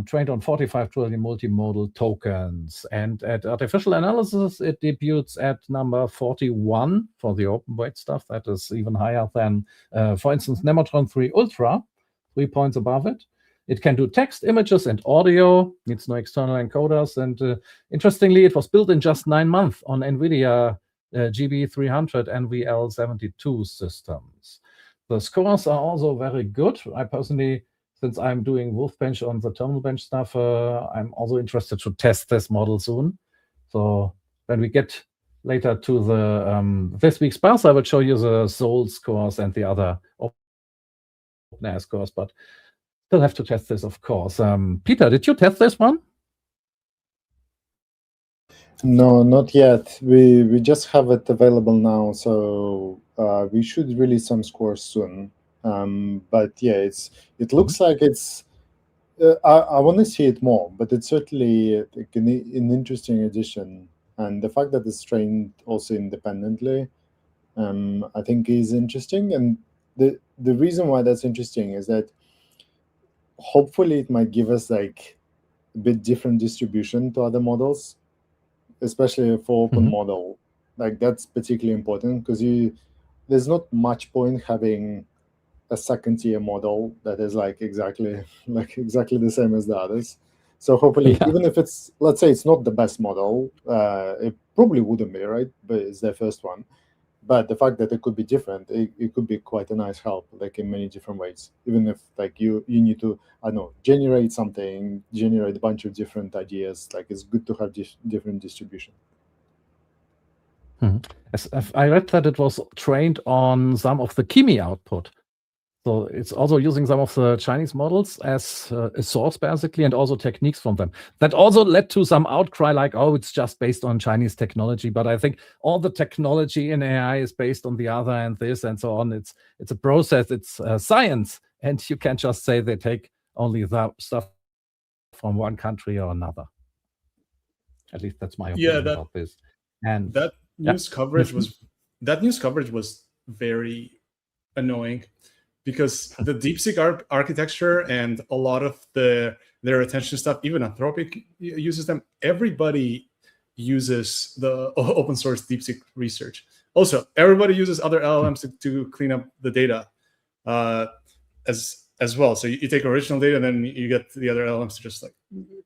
trained on 45 trillion multimodal tokens. And at artificial analysis, it debuts at number 41 for the open weight stuff. That is even higher than, for instance, Nemotron 3 Ultra, 3 points above it. It can do text, images, and audio. Needs no external encoders. And interestingly, it was built in just 9 months on NVIDIA GB300 NVL72 systems. The scores are also very good. I personally, since I'm doing Wolfbench on the terminal bench stuff, I'm also interested to test this model soon. So when we get later to the this week's pass, I will show you the Soul scores and the other OpenAI scores, but still have to test this, of course. Peter, did you test this one? No, not yet. We just have it available now, so we should release some scores soon. But yeah, it looks like it's. I want to see it more, but it's certainly an interesting addition, and the fact that it's trained also independently, I think is interesting. And the reason why that's interesting is that hopefully it might give us like a bit different distribution to other models, especially for open model. Like that's particularly important, because there's not much point having a second tier model that is like exactly the same as the others. So hopefully, even if it's, let's say it's not the best model, it probably wouldn't be, right? But it's their first one. But the fact that it could be different, it could be quite a nice help, like in many different ways. Even if like you need to, I don't know, generate something, generate a bunch of different ideas. Like it's good to have different distribution. I read that it was trained on some of the Kimi output. So it's also using some of the Chinese models as a source, basically, and also techniques from them. That also led to some outcry like, oh, it's just based on Chinese technology. But I think all the technology in AI is based on the other and this and so on. It's a process, it's science. And you can't just say they take only that stuff from one country or another. At least that's my opinion about this. And that news coverage was very annoying, because the DeepSeek architecture and a lot of the their attention stuff. Even Anthropic uses them. Everybody uses the open source DeepSeek research. Also, everybody uses other LLMs to clean up the data as well. So you take original data, and then you get the other LLMs to just like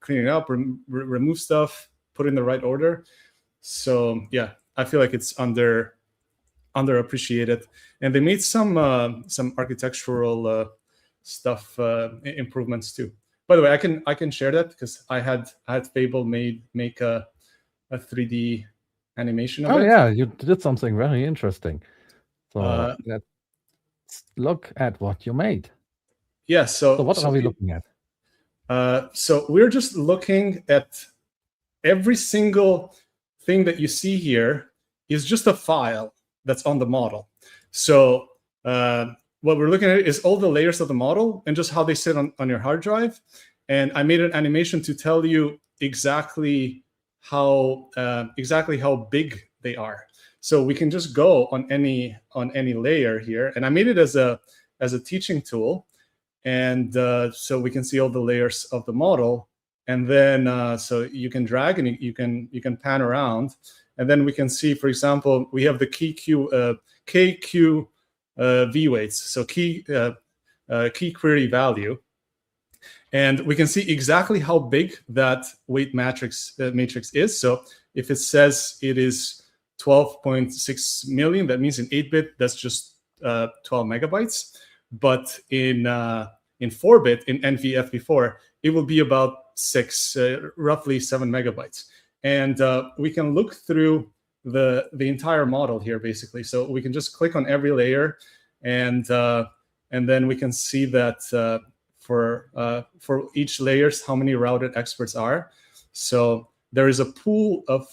clean it up, remove stuff, put it in the right order. So yeah, I feel like it's underappreciated, and they made some architectural stuff improvements too. By the way, I can share that because I had Fable make a 3D animation of it. Oh yeah, you did something very interesting. So let's look at what you made. Yeah. So what are we looking at? So we're just looking at every single thing that you see here is just a file that's on the model. So what we're looking at is all the layers of the model and just how they sit on your hard drive. And I made an animation to tell you exactly how big they are. So we can just go on any layer here, and I made it as a teaching tool, and so we can see all the layers of the model, and then so you can drag and you can pan around, and then we can see, for example, we have the KQ V weights, so key query value. And we can see exactly how big that weight matrix is. So if it says it is 12.6 million, that means in 8-bit, that's just 12 megabytes. But in 4-bit, in NVFP4, it will be about roughly 7 megabytes. And we can look through the entire model here, basically. So we can just click on every layer, and then we can see that for each layers, how many routed experts are. So there is a pool of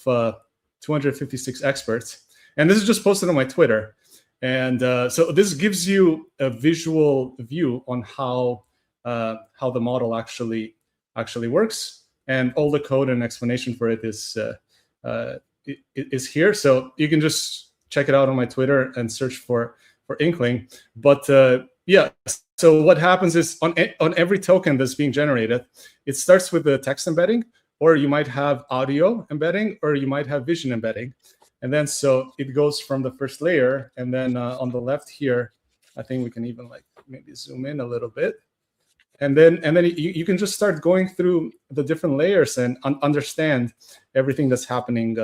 256 experts, and this is just posted on my Twitter. And so this gives you a visual view on how the model actually works, and all the code and explanation for it is here. So you can just check it out on my Twitter and search for Inkling. But yeah. So what happens is on every token that's being generated, it starts with the text embedding, or you might have audio embedding, or you might have vision embedding. And then so it goes from the first layer, and then on the left here, I think we can even like maybe zoom in a little bit. And then you can just start going through the different layers and understand everything that's happening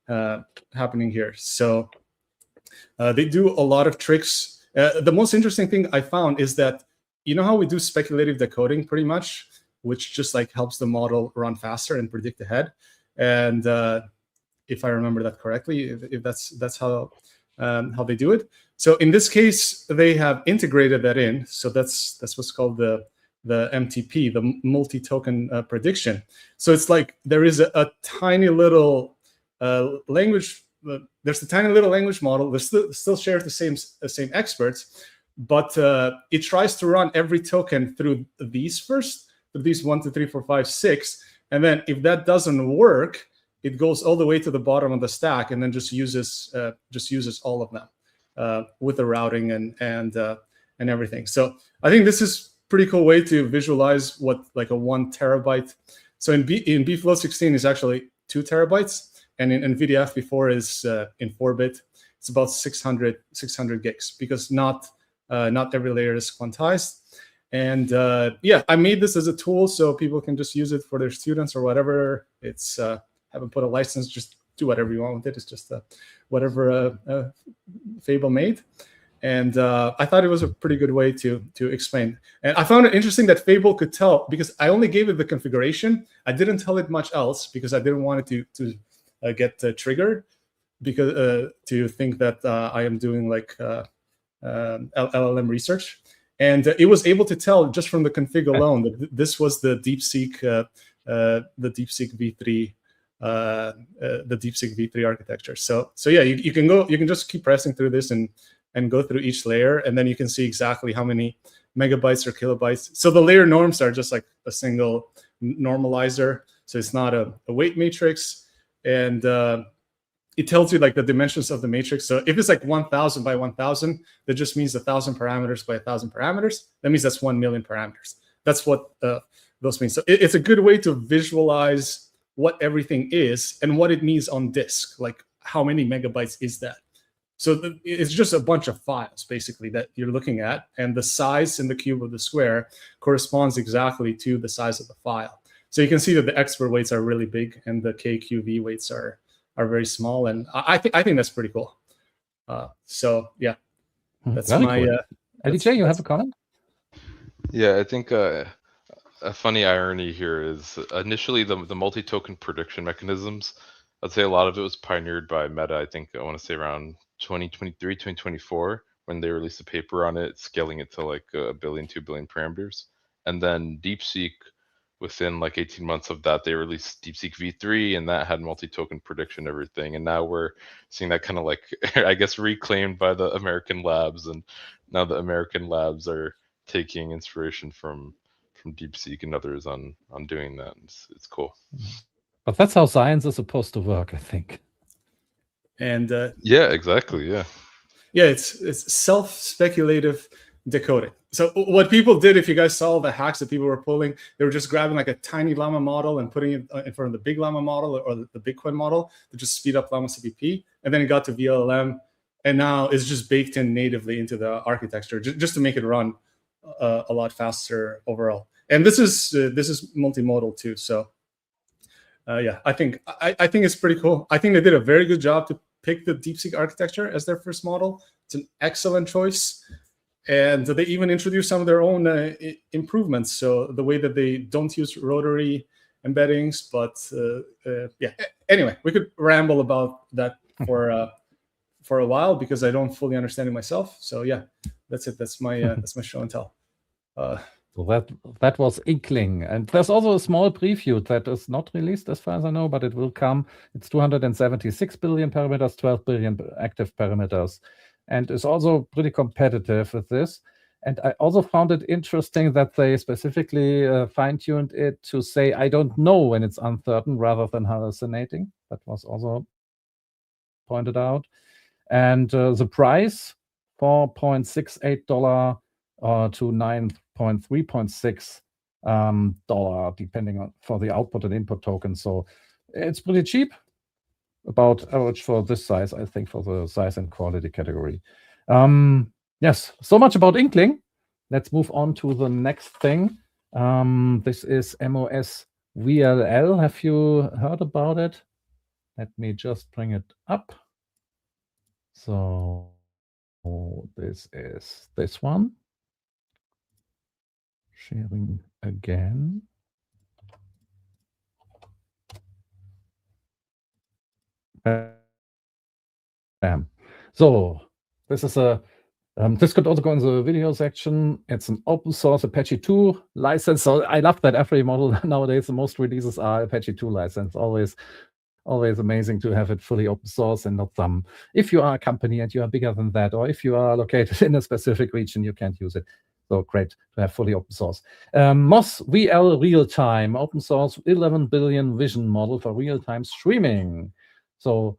here. So they do a lot of tricks. The most interesting thing I found is that, you know how we do speculative decoding pretty much, which just like helps the model run faster and predict ahead. And if I remember that correctly, if that's how they do it. So in this case, they have integrated that in. So that's what's called the MTP, the multi-token prediction. So it's like there is a tiny little language. There's a tiny little language model that still shares the same experts, but it tries to run every token through these first, through these 1, 2, 3, 4, 5, 6, and then if that doesn't work, it goes all the way to the bottom of the stack and then just uses all of them with the routing and everything. So I think this is a pretty cool way to visualize what like a 1 terabyte. So in bflow 16 is actually 2 terabytes. And in NVIDIA FP4 is in 4-bit, it's about 600 gigs, because not every layer is quantized. And yeah, I made this as a tool so people can just use it for their students or whatever. It's haven't put a license, just do whatever you want with it. It's just whatever Fable made. And I thought it was a pretty good way to explain. And I found it interesting that Fable could tell, because I only gave it the configuration. I didn't tell it much else because I didn't want it to get triggered, because to think that I am doing like LLM research, and it was able to tell just from the config alone that this was the DeepSeek V3 the DeepSeek V3 architecture. So yeah, you can just keep pressing through this and go through each layer, and then you can see exactly how many megabytes or kilobytes. So the layer norms are just like a single normalizer, so it's not a weight matrix. And it tells you like the dimensions of the matrix. So if it's like 1,000 by 1,000, that just means 1,000 parameters by 1,000 parameters. That means that's 1 million parameters. That's what those things. So it's a good way to visualize what everything is and what it means on disk. Like, how many megabytes is that? So it's just a bunch of files, basically, that you're looking at. And the size in the cube of the square corresponds exactly to the size of the file. So you can see that the expert weights are really big and the KQV weights are very small. And I think that's pretty cool. So yeah, that's very my. Cool. LDJ, you have a comment? Yeah, I think a funny irony here is initially the multi-token prediction mechanisms. I'd say a lot of it was pioneered by Meta. I think I want to say around 2023, 2024, when they released a paper on it, scaling it to like 1 billion, 2 billion parameters. And then DeepSeek, within like 18 months of that, they released DeepSeek V3, and that had multi-token prediction, everything. And now we're seeing that kind of like, I guess, reclaimed by the American labs. And now the American labs are taking inspiration from DeepSeek and others on doing that. It's cool. But that's how science is supposed to work, I think. And yeah, exactly. Yeah. Yeah, it's self-speculative decoding. So what people did, if you guys saw the hacks that people were pulling, they were just grabbing like a tiny llama model and putting it in front of the big llama model or the Bitcoin model to just speed up llama CPP. And then it got to VLLM, and now it's just baked in natively into the architecture just to make it run a lot faster overall. And this is multimodal too. So yeah, I think it's pretty cool. I think they did a very good job to pick the DeepSeek architecture as their first model. It's an excellent choice. And they even introduced some of their own improvements. So the way that they don't use rotary embeddings, but yeah. Anyway, we could ramble about that for a while because I don't fully understand it myself. So yeah, that's it. That's my show and tell. So that was Inkling. And there's also a small preview that is not released as far as I know, but it will come. It's 276 billion parameters, 12 billion active parameters. And it's also pretty competitive with this. And I also found it interesting that they specifically fine-tuned it to say, I don't know when it's uncertain rather than hallucinating. That was also pointed out. And the price, $4.68 to $9.36 depending on for the output and input token. So it's pretty cheap, about average for this size, I think, for the size and quality category. Yes, so much about Inkling. Let's move on to the next thing. This is MOS VLL. Have you heard about it? Let me just bring it up. So this is this one. Sharing again. Bam. So this is a this could also go in the video section. It's an open source Apache 2 license. So I love that every model nowadays, the most releases are Apache 2 license. Always amazing to have it fully open source and not some. If you are a company and you are bigger than that, or if you are located in a specific region, you can't use it. So great to have fully open source. MOS VL real-time open source 11 billion vision model for real-time streaming. So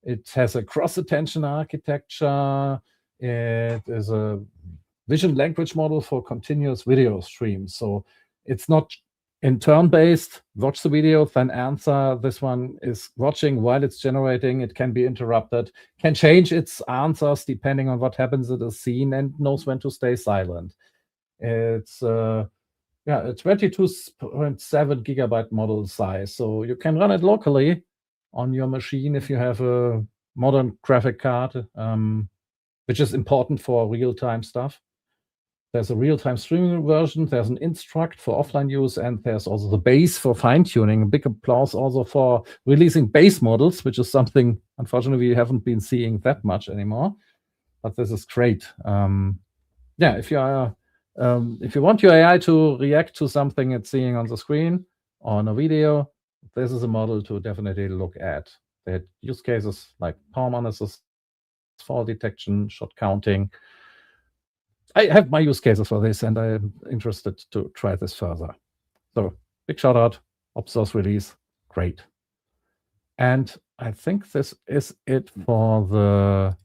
it has a cross-attention architecture. It is a vision language model for continuous video streams. So it's not in turn-based, watch the video, then answer. This one is watching while it's generating. It can be interrupted, can change its answers depending on what happens in the scene, and knows when to stay silent. It's a 22.7 gigabyte model size. So you can run it locally on your machine if you have a modern graphic card, which is important for real-time stuff. There's a real-time streaming version, there's an instruct for offline use, and there's also the base for fine-tuning. A big applause also for releasing base models, which is something, unfortunately, we haven't been seeing that much anymore. But this is great. Yeah, if you want your AI to react to something it's seeing on the screen or on a video, this is a model to definitely look at. They had use cases like palm analysis, fall detection, shot counting. I have my use cases for this, and I'm interested to try this further. So big shout out, open source release, great. And I think this is it for the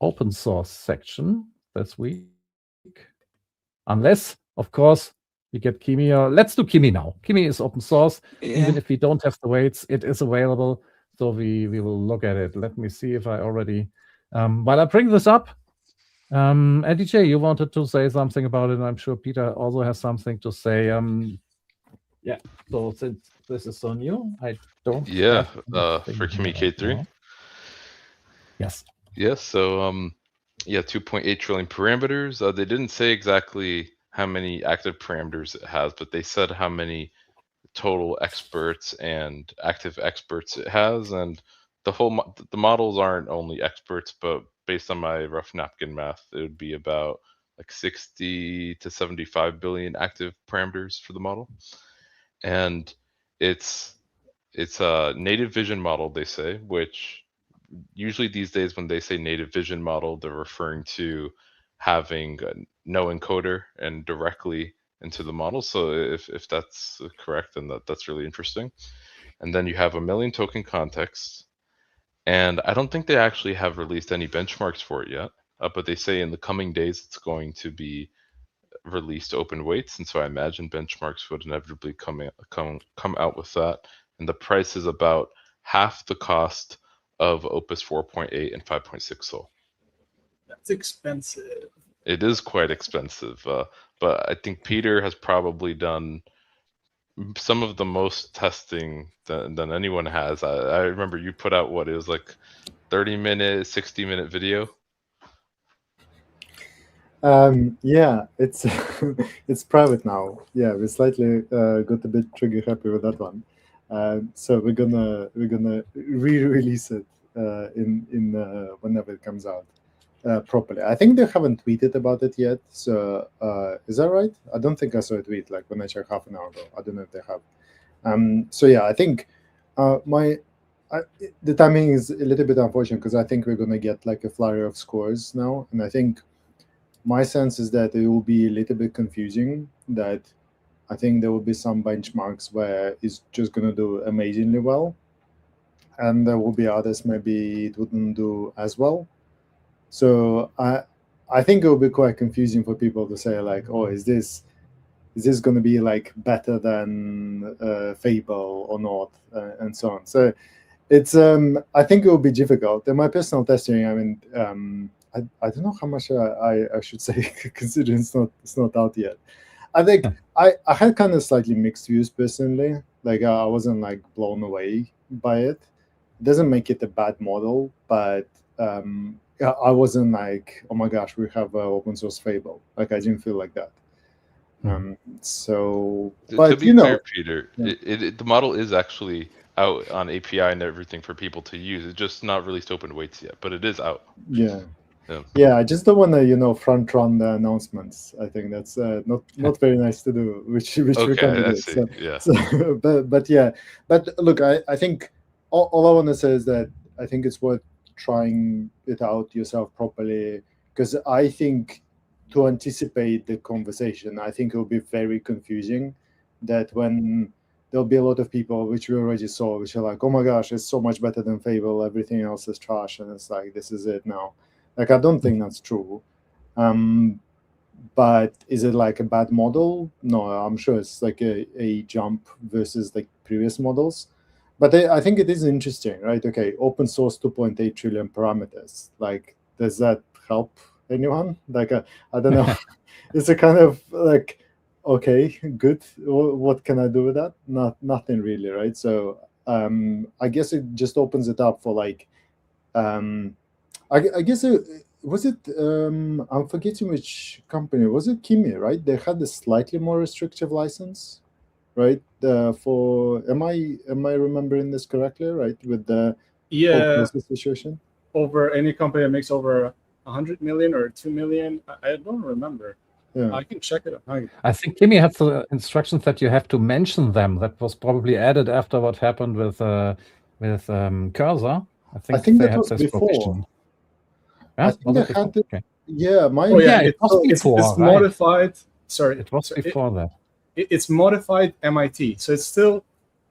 open source section this week. Unless, of course, We get Kimi. Let's do Kimi now. Kimi is open source. Yeah. Even if we don't have the weights, it is available. So we will look at it. Let me see if I already... while I bring this up, and DJ, you wanted to say something about it, and I'm sure Peter also has something to say. Yeah, so since this is so new, I don't Yeah, have for Kimi K3. Yes. Yes, so yeah, 2.8 trillion parameters. They didn't say exactly how many active parameters it has, but they said how many total experts and active experts it has, and the models aren't only experts, but based on my rough napkin math, it would be about like 60 to 75 billion active parameters for the model. And it's a native vision model, they say, which usually these days when they say native vision model, they're referring to having no encoder and directly into the model. So if that's correct, then that's really interesting. And then you have a million token context. And I don't think they actually have released any benchmarks for it yet, but they say in the coming days it's going to be released open weights, and so I imagine benchmarks would inevitably come out with that. And the price is about half the cost of Opus 4.8 and 5.6 Sol. That's expensive. It is quite expensive, but I think Peter has probably done some of the most testing than anyone has. I remember you put out what it was like 30-minute, 60-minute video. Yeah, it's it's private now. Yeah, we slightly got a bit trigger happy with that one. So we're gonna re-release it in whenever it comes out properly. I think they haven't tweeted about it yet. So is that right? I don't think I saw a tweet like when I checked half an hour ago. I don't know if they have. So yeah, I think the timing is a little bit unfortunate because I think we're gonna get like a flurry of scores now, and I think my sense is that it will be a little bit confusing. That I think there will be some benchmarks where it's just gonna do amazingly well, and there will be others maybe it wouldn't do as well. So I think it will be quite confusing for people to say like, oh, is this going to be like better than Fable or not, and so on. So it's I think it will be difficult. In my personal testing, I mean, I don't know how much I should say considering it's not out yet. I think I had kind of slightly mixed views personally. Like I wasn't like blown away by it. It doesn't make it a bad model, but I wasn't like, oh my gosh, we have open source Fable. Like I didn't feel like that. So, but to be clear, Peter, the model is actually out on API and everything for people to use. It's just not released open weights yet, but it is out. Yeah, I just don't want to, front run the announcements. I think that's not very nice to do, which we can do. So, yeah. So, but yeah, but look, I think all I want to say is that I think it's worth trying it out yourself properly, because I think to anticipate the conversation, I think it will be very confusing. That when there'll be a lot of people, which we already saw, which are like, oh my gosh, it's so much better than Fable. Everything else is trash, and it's like, this is it now. Like, I don't think that's true. But is it like a bad model? No, I'm sure it's like a jump versus like previous models. But I think it is interesting, right? Okay, open source 2.8 trillion parameters. Like, does that help anyone? Like, I don't know. It's a kind of like, okay, good. What can I do with that? Nothing really, right? So I guess it just opens it up for like, I guess was it? I'm forgetting which company was it. Kimi, right? They had a slightly more restrictive license, right? For am I remembering this correctly? Right, with the situation over any company that makes over 100 million or 2 million. I don't remember. Yeah. I can check it out. I think Kimi had the instructions that you have to mention them. That was probably added after what happened with Cursor. I think that was before. Provision. Yeah? I think they had it. Okay. Yeah, it was before. It's modified. Sorry, it was before that. It's modified MIT, so it's still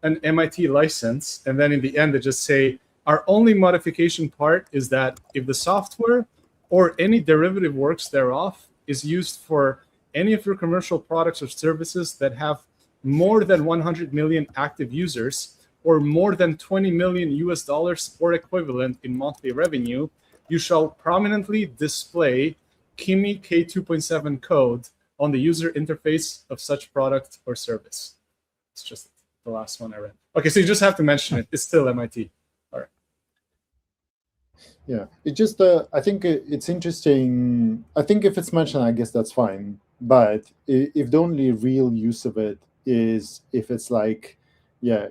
an MIT license. And then in the end, they just say our only modification part is that if the software or any derivative works thereof is used for any of your commercial products or services that have more than 100 million active users or more than 20 million US dollars or equivalent in monthly revenue, you shall prominently display Kimi K2.7 code on the user interface of such product or service. It's just the last one I read. Okay, so you just have to mention it. It's still MIT. All right. Yeah, it just I think it's interesting. I think if it's mentioned, I guess that's fine. But if the only real use of it is if it's like, yeah,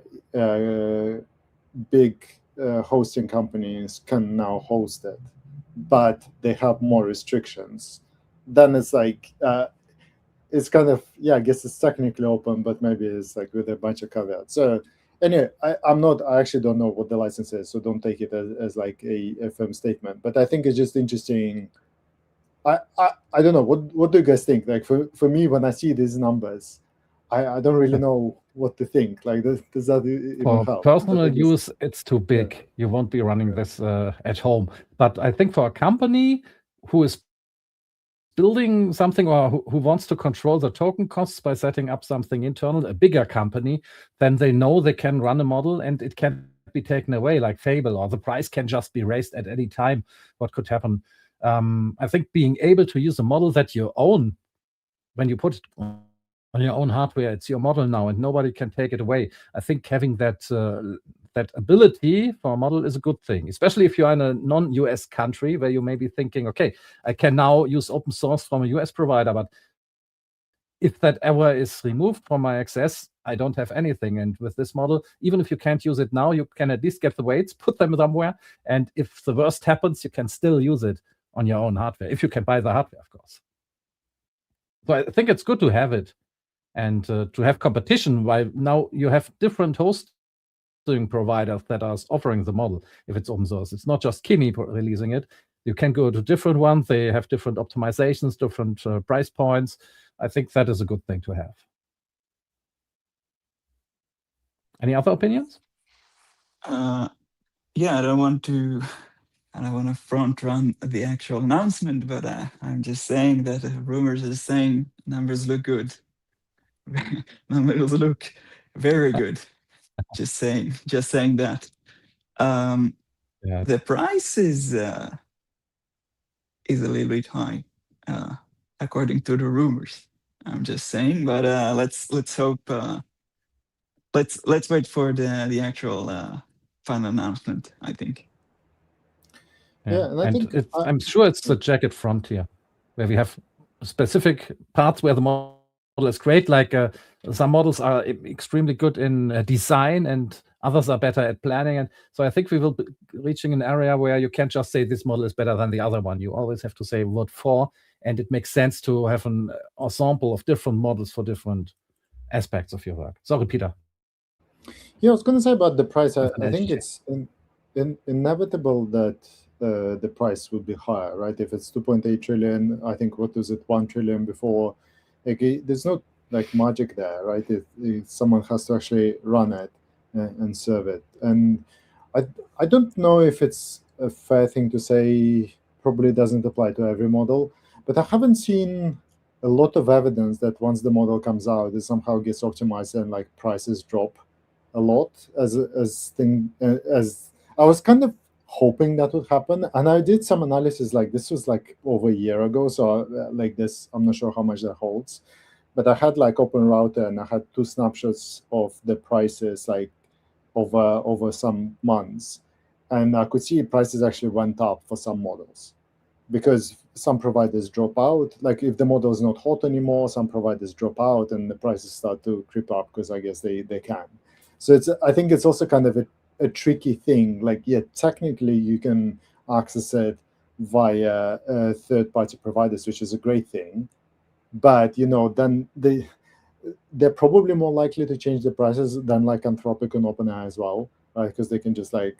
big hosting companies can now host it, but they have more restrictions, then it's like it's kind of, yeah, I guess it's technically open, but maybe it's like with a bunch of caveats. So anyway, I actually don't know what the license is, so don't take it as like a firm statement. But I think it's just interesting. I don't know, what do you guys think? Like for me, when I see these numbers, I don't really know what to think. Like, does that even For help? personal use, it's too big. Yeah. You won't be running this at home. But I think for a company who is building something or who wants to control the token costs by setting up something internal, a bigger company, then they know they can run a model and it can be taken away like Fable, or the price can just be raised at any time. What could happen? I think being able to use a model that you own, when you put it on your own hardware, it's your model now and nobody can take it away. I think having that that ability for a model is a good thing, especially if you're in a non-US country where you may be thinking, okay, I can now use open source from a US provider, but if that ever is removed from my access, I don't have anything. And with this model, even if you can't use it now, you can at least get the weights, put them somewhere, and if the worst happens, you can still use it on your own hardware, if you can buy the hardware, of course. So I think it's good to have it and to have competition, while now you have different hosting providers that are offering the model if it's open source. It's not just Kimi releasing it. You can go to different ones. They have different optimizations, different price points. I think that is a good thing to have. Any other opinions? Yeah, I don't want to front run the actual announcement, but I'm just saying that rumors are saying numbers look good. Numbers look very good. Just saying that. Yeah. The price is a little bit high, according to the rumors. I'm just saying, but let's hope. Let's wait for the actual final announcement, I think. Yeah, and I think I'm sure it's the Jagged Frontier, where we have specific parts where the model is great. Like some models are extremely good in design, and others are better at planning. And so I think we will be reaching an area where you can't just say this model is better than the other one. You always have to say what for, and it makes sense to have an ensemble of different models for different aspects of your work. Sorry, Peter. Yeah, I was going to say about the price. I think it's inevitable that the price would be higher, right? If it's 2.8 trillion, I think, what was it, 1 trillion before? Like, there's no like magic there, right? If someone has to actually run it and serve it. And I don't know if it's a fair thing to say. Probably doesn't apply to every model, but I haven't seen a lot of evidence that once the model comes out, it somehow gets optimized and like prices drop a lot as I was kind of hoping that would happen. And I did some analysis, like this was like over a year ago, so like this, I'm not sure how much that holds, but I had like Open Router and I had 2 snapshots of the prices like over some months, and I could see prices actually went up for some models because some providers drop out. Like if the model is not hot anymore, some providers drop out and the prices start to creep up because I guess they can. So I think it's also kind of a tricky thing. Like, yeah, technically you can access it via third-party providers, which is a great thing. But then they're probably more likely to change the prices than like Anthropic and OpenAI as well, right? Because they can just like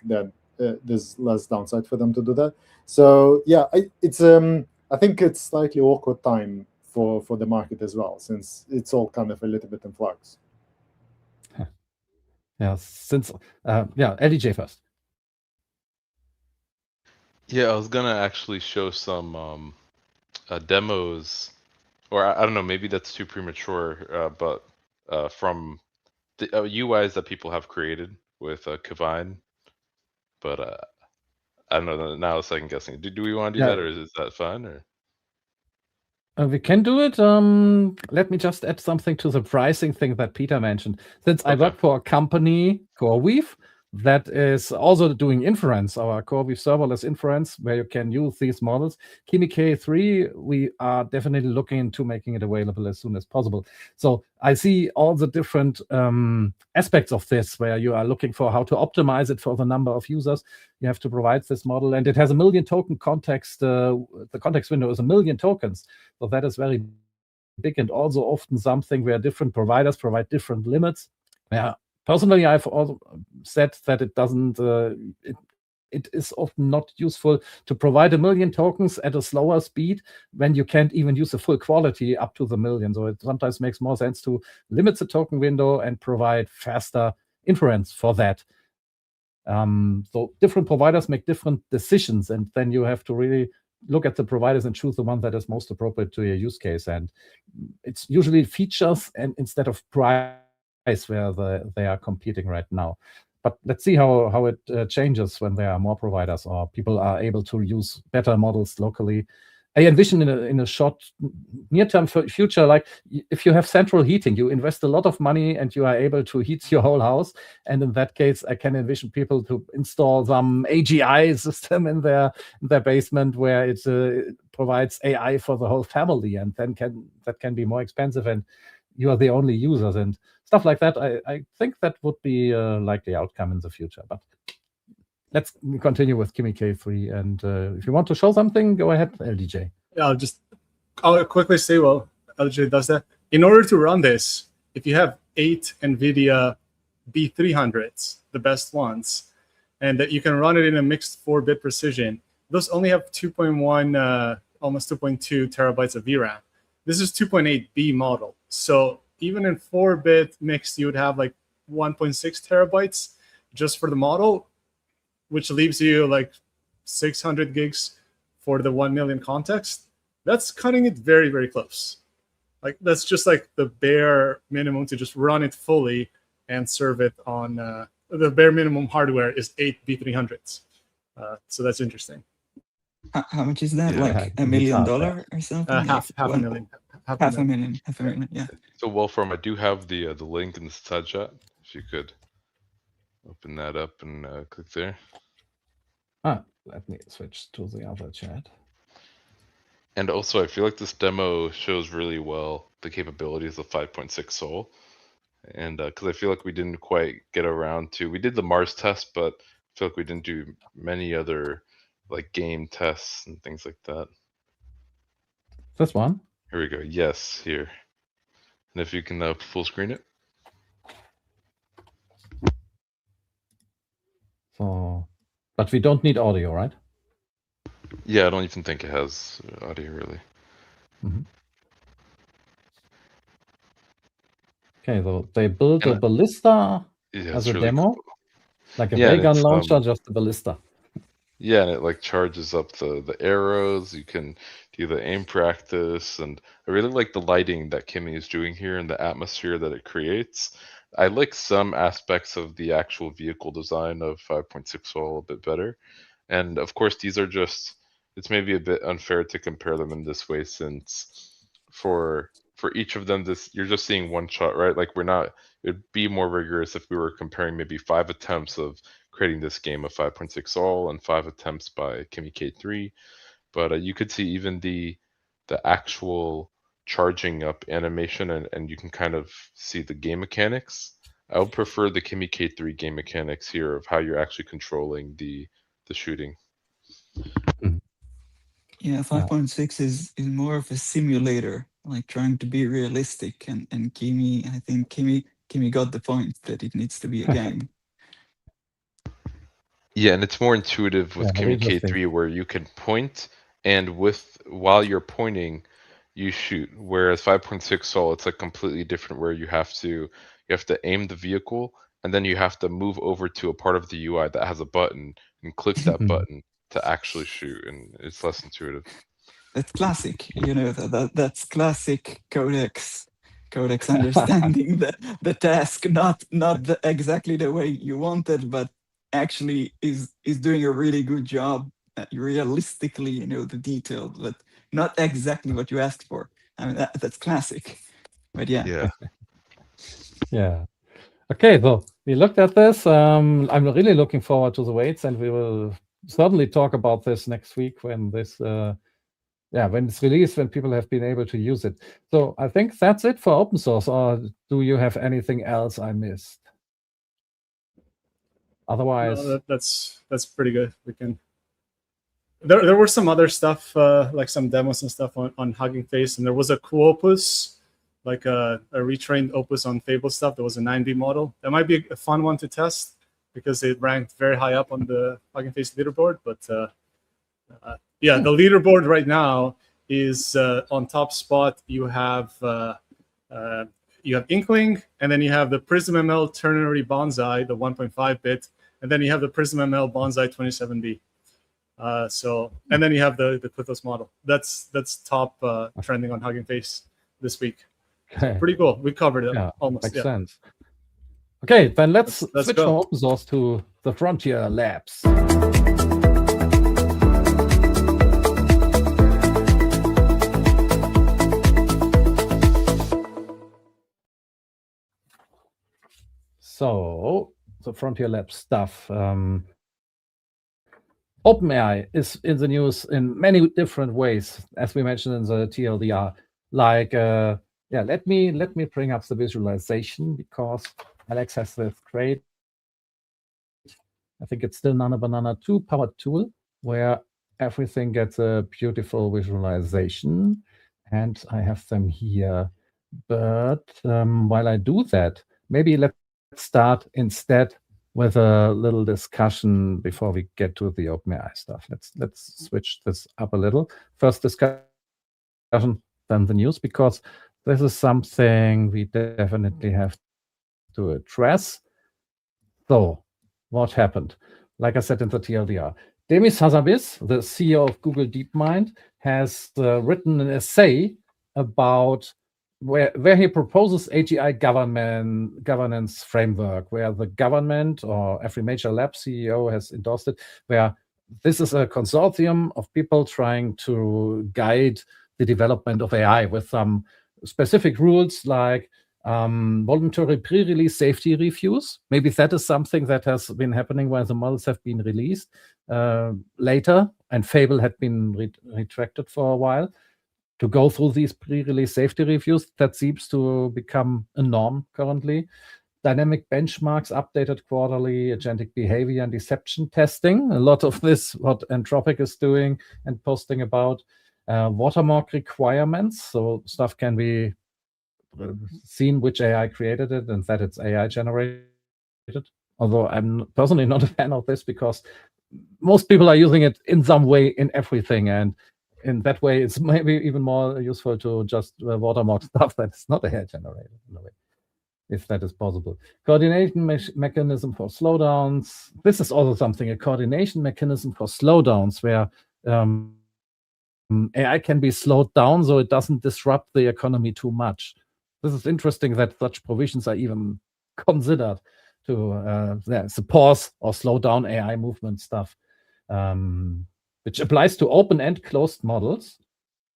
there's less downside for them to do that. So yeah, I think it's slightly awkward time for the market as well, since it's all kind of a little bit in flux. Yeah, LDJ first. Yeah, I was gonna actually show some demos Or I don't know, maybe that's too premature, but from the UIs that people have created with Kavine, but I don't know, now second guessing. Do we want to do Yeah. that, or is that fun? Or We can do it. Let me just add something to the pricing thing that Peter mentioned. Since I Okay. work for a company, CoreWeave, that is also doing inference, our CoreWeave serverless inference, where you can use these models. Kimi K3, we are definitely looking into making it available as soon as possible. So I see all the different aspects of this, where you are looking for how to optimize it for the number of users. You have to provide this model, and it has a 1 million token context. The context window is 1 million tokens. So that is very big, and also often something where different providers provide different limits. Yeah, personally, I've also said that it doesn't. It is often not useful to provide 1 million tokens at a slower speed when you can't even use the full quality up to the 1 million. So it sometimes makes more sense to limit the token window and provide faster inference for that. So different providers make different decisions, and then you have to really look at the providers and choose the one that is most appropriate to your use case. And it's usually features and instead of price where they are competing right now. But let's see how it changes when there are more providers or people are able to use better models locally. I envision in a short near-term future, like if you have central heating, you invest a lot of money and you are able to heat your whole house. And in that case, I can envision people to install some AGI system in their basement where it provides AI for the whole family, and then that can be more expensive, and you are the only users and stuff like that. I think that would be a likely outcome in the future. But let's continue with Kimi K3. And if you want to show something, go ahead, LDJ. Yeah, I'll quickly say, well, LDJ does that. In order to run this, if you have 8 NVIDIA B300s, the best ones, and that you can run it in a mixed 4-bit precision, those only have 2.1, almost 2.2 terabytes of VRAM. This is 2.8B model. So even in 4-bit mixed, you would have like 1.6 terabytes just for the model, which leaves you like 600 gigs for the 1 million context. That's cutting it very, very close. Like that's just like the bare minimum to just run it fully and serve it on the bare minimum hardware is 8 B300s. So that's interesting. How much is that? Yeah. Like $1 million or something? Half a million. Half a million. Yeah. So Wolfram, I do have the link in the side chat. If you could open that up and click there. Let me switch to the other chat. And also, I feel like this demo shows really well the capabilities of 5.6 Sol. And because I feel like we didn't quite get around to, we did the Mars test, but I feel like we didn't do many other like game tests and things like that. This one? Here we go. Yes, here. And if you can full screen it. So, but we don't need audio, right? Yeah, I don't even think it has audio really. Mm-hmm. Okay, so they built a ballista as a really demo, cool. like a ray gun launcher, just a ballista. Yeah, and it like charges up the arrows. You can do the aim practice, and I really like the lighting that Kimi is doing here and the atmosphere that it creates. I like some aspects of the actual vehicle design of 5.6 Sol a bit better. And of course, these are just, it's maybe a bit unfair to compare them in this way, since for each of them, you're just seeing one shot, right? Like it'd be more rigorous if we were comparing maybe 5 attempts of creating this game of 5.6 Sol and 5 attempts by Kimi K3. But you could see even the actual charging up animation, and you can kind of see the game mechanics. I would prefer the Kimi K3 game mechanics here of how you're actually controlling the shooting. Yeah, 5.6 is more of a simulator, like trying to be realistic, and Kimi, I think Kimi got the point that it needs to be a game. Yeah, and it's more intuitive with Kimi K3, where you can point, and while you're pointing, you shoot. Whereas 5.6 Sol, it's like completely different, where you have to aim the vehicle, and then you have to move over to a part of the UI that has a button and click that button to actually shoot, and it's less intuitive. That's classic. That's classic Codex understanding the task, not exactly the way you wanted, but actually is doing a really good job, realistically, the detail, but not exactly what you asked for. I mean, that's classic. But yeah. Yeah. Okay, so we looked at this. I'm really looking forward to the weights, and we will certainly talk about this next week when this when it's released, when people have been able to use it. So I think that's it for open source, or do you have anything else I missed? Otherwise, no, that's pretty good. We can. There were some other stuff, like some demos and stuff on Hugging Face, and there was a cool opus, like a retrained opus on Fable stuff. There was a 9B model. That might be a fun one to test because it ranked very high up on the Hugging Face leaderboard. But yeah, the leaderboard right now is on top spot. You have Inkling, and then you have the Prism ML ternary bonsai, the 1.5 bit, and then you have the Prism ML bonsai 27B. And then you have the Clithos model. That's top trending on Hugging Face this week. okay. Pretty cool. We covered it almost. Makes sense. Okay, then let's switch go. from open source to the Frontier Labs. So the Frontier Labs stuff. OpenAI is in the news in many different ways, as we mentioned in the TLDR. Like, let me bring up the visualization because Alex has this great, I think it's still Nano Banana 2 powered tool where everything gets a beautiful visualization, and I have them here. But while I do that, maybe let's start instead with a little discussion before we get to the OpenAI stuff. Let's switch this up a little. First discussion, then the news, because this is something we definitely have to address. So, what happened? Like I said in the TLDR, Demis Hassabis, the CEO of Google DeepMind, has written an essay about where he proposes AGI governance framework, where the government or every major lab CEO has endorsed it, where this is a consortium of people trying to guide the development of AI with some specific rules like voluntary pre-release safety reviews. Maybe that is something that has been happening while the models have been released later, and Fable had been retracted for a while. To go through these pre-release safety reviews, that seems to become a norm currently. Dynamic benchmarks updated quarterly, agentic behavior and deception testing. A lot of this, what Anthropic is doing and posting about. Watermark requirements, so stuff can be seen which AI created it and that it's AI generated. Although I'm personally not a fan of this because most people are using it in some way in everything, and in that way, it's maybe even more useful to just watermark stuff that's not AI generated in a way, if that is possible. Coordination mechanism for slowdowns. This is also something, a coordination mechanism for slowdowns where AI can be slowed down so it doesn't disrupt the economy too much. This is interesting that such provisions are even considered to support or slow down AI movement stuff, which applies to open and closed models.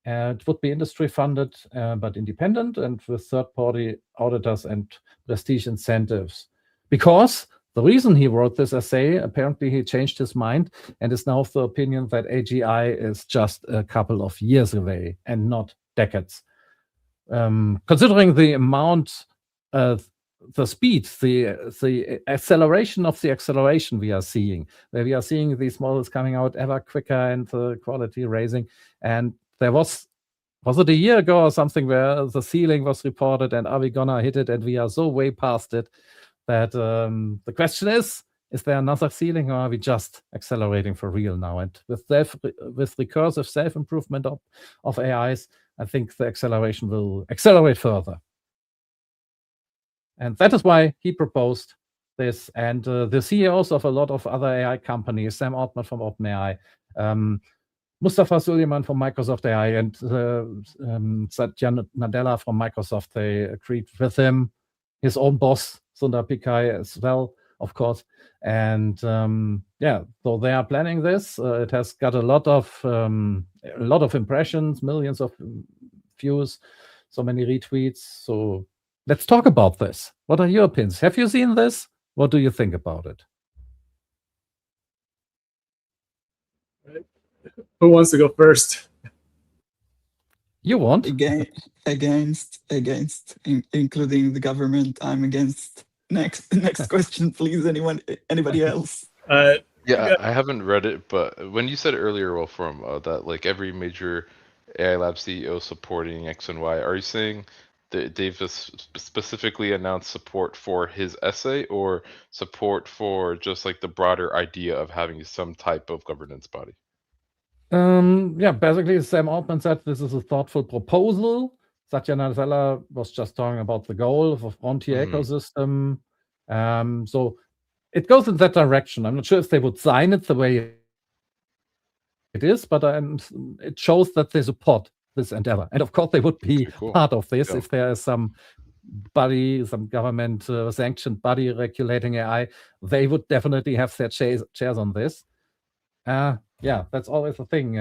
It would be industry funded, but independent and with third-party auditors and prestige incentives. Because the reason he wrote this essay, apparently he changed his mind and is now of the opinion that AGI is just a couple of years away and not decades. Considering the amount of the speed, the acceleration of the acceleration we are seeing, where we are seeing these models coming out ever quicker and the quality raising. And there was it a year ago or something where the ceiling was reported and are we gonna hit it? And we are so way past it that the question is there another ceiling or are we just accelerating for real now? And with recursive self-improvement of AIs, I think the acceleration will accelerate further. And that is why he proposed this. And the CEOs of a lot of other AI companies, Sam Altman from OpenAI, Mustafa Suleyman from Microsoft AI and Satya Nadella from Microsoft, they agreed with him. His own boss, Sundar Pichai, as well, of course. And yeah, so they are planning this. It has got a lot of impressions, millions of views, so many retweets. So let's talk about this. What are your opinions? Have you seen this? What do you think about it? Who wants to go first? You want? Against, including the government. I'm against. Next question, please. Anybody else? Yeah, I haven't read it, but when you said earlier, Wolfram, that like every major AI lab CEO supporting X and Y, are you saying that they've just specifically announced support for his essay, or support for just like the broader idea of having some type of governance body? Yeah, basically Sam Altman said this is a thoughtful proposal. Satya Nadella was just talking about the goal of a frontier ecosystem. So it goes in that direction. I'm not sure if they would sign it the way it is, but it shows that they support this endeavor. And of course, they would be part of this if there is some government sanctioned body regulating AI. They would definitely have their chairs on this. Yeah, that's always the thing.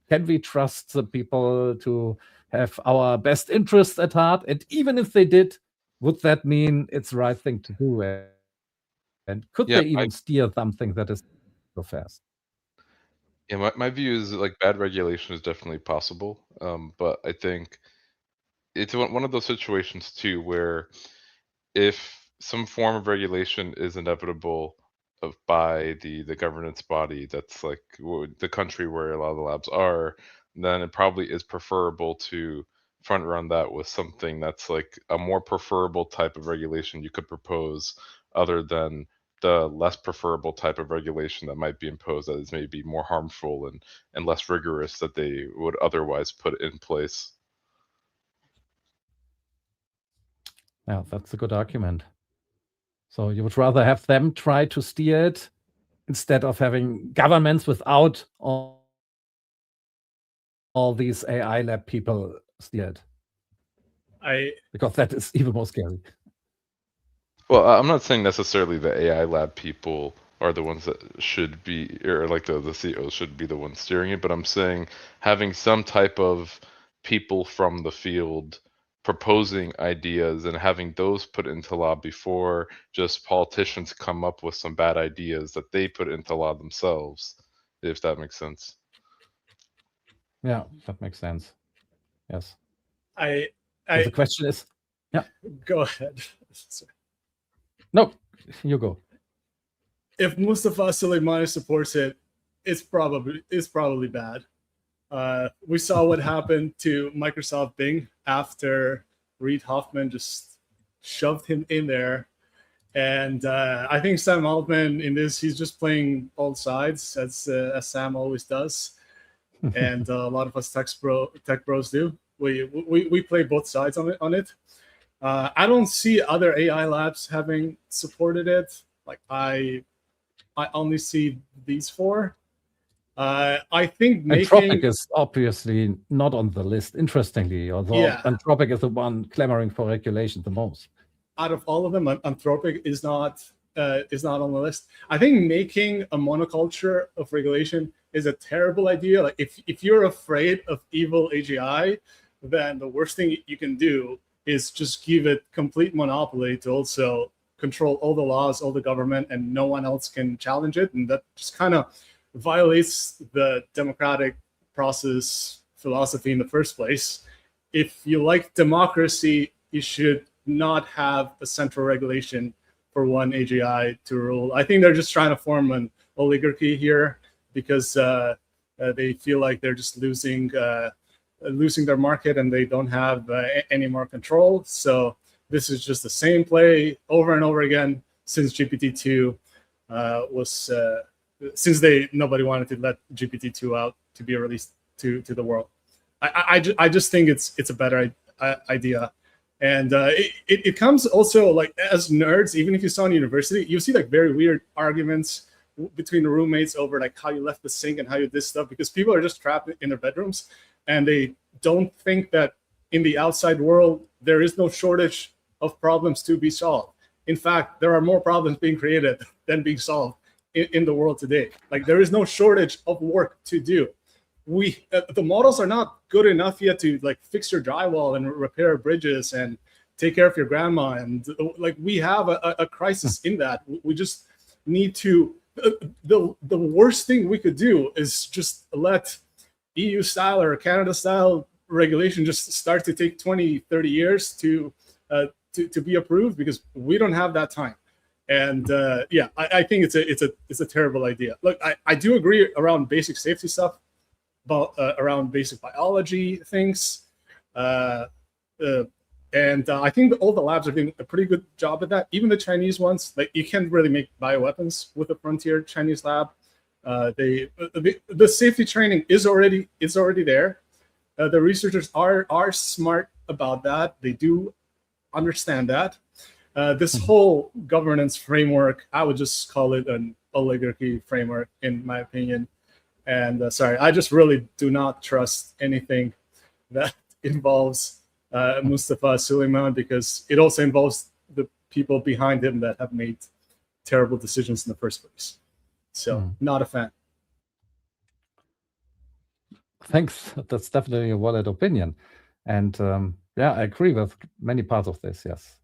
Can we trust the people to have our best interests at heart? And even if they did, would that mean it's the right thing to do? And could they even steer something that is so fast? Yeah, my view is like bad regulation is definitely possible, but I think it's one of those situations too where if some form of regulation is inevitable by the governance body that's like the country where a lot of the labs are, then it probably is preferable to front run that with something that's like a more preferable type of regulation you could propose, other than the less preferable type of regulation that might be imposed that is maybe more harmful and less rigorous that they would otherwise put in place. Yeah, that's a good argument. So you would rather have them try to steer it instead of having governments without all these AI lab people steer it. Because that is even more scary. Well, I'm not saying necessarily the AI lab people are the ones that should be, or like the CEOs should be the ones steering it, but I'm saying having some type of people from the field proposing ideas and having those put into law before just politicians come up with some bad ideas that they put into law themselves, if that makes sense. Yeah, that makes sense. Yes. So the question is, yeah. Go ahead. No, you go. If Mustafa Suleyman supports it, it's probably bad. We saw what happened to Microsoft Bing after Reid Hoffman just shoved him in there. And I think Sam Altman in this, he's just playing both sides, as Sam always does. And a lot of us tech bros do. We play both sides on it. I don't see other AI labs having supported it. Like I only see these four. I think Anthropic is obviously not on the list, interestingly, although Anthropic is the one clamoring for regulation the most. Out of all of them, Anthropic is not on the list. I think making a monoculture of regulation is a terrible idea. Like if you're afraid of evil AGI, then the worst thing you can do is just give it complete monopoly to also control all the laws, all the government, and no one else can challenge it. And that just kind of violates the democratic process philosophy in the first place. If you like democracy, you should not have a central regulation for one AGI to rule. I think they're just trying to form an oligarchy here because they feel like they're just losing their market and they don't have any more control. So this is just the same play over and over again since GPT-2 was since nobody wanted to let GPT-2 out to be released to the world. I just think it's a better idea. And it comes also like as nerds, even if you saw in university, you see like very weird arguments between the roommates over like how you left the sink and how you did stuff, because people are just trapped in their bedrooms and they don't think that in the outside world there is no shortage of problems to be solved. In fact, there are more problems being created than being solved in the world today. Like there is no shortage of work to do. The models are not good enough yet to like fix your drywall and repair bridges and take care of your grandma. And like we have a crisis in that. We just need to. The worst thing we could do is just let EU style or Canada style regulation just start to take 20, 30 years to be approved, because we don't have that time. And yeah, I think it's a terrible idea. Look, I do agree around basic safety stuff, about around basic biology things, and I think all the labs are doing a pretty good job at that. Even the Chinese ones, like you can't really make bioweapons with a frontier Chinese lab. The safety training is already there. The researchers are smart about that. They do understand that. This whole governance framework, I would just call it an oligarchy framework, in my opinion. And sorry, I just really do not trust anything that involves Mustafa Suleiman, because it also involves the people behind him that have made terrible decisions in the first place. So not a fan. Thanks. That's definitely a valid opinion. And yeah, I agree with many parts of this, yes.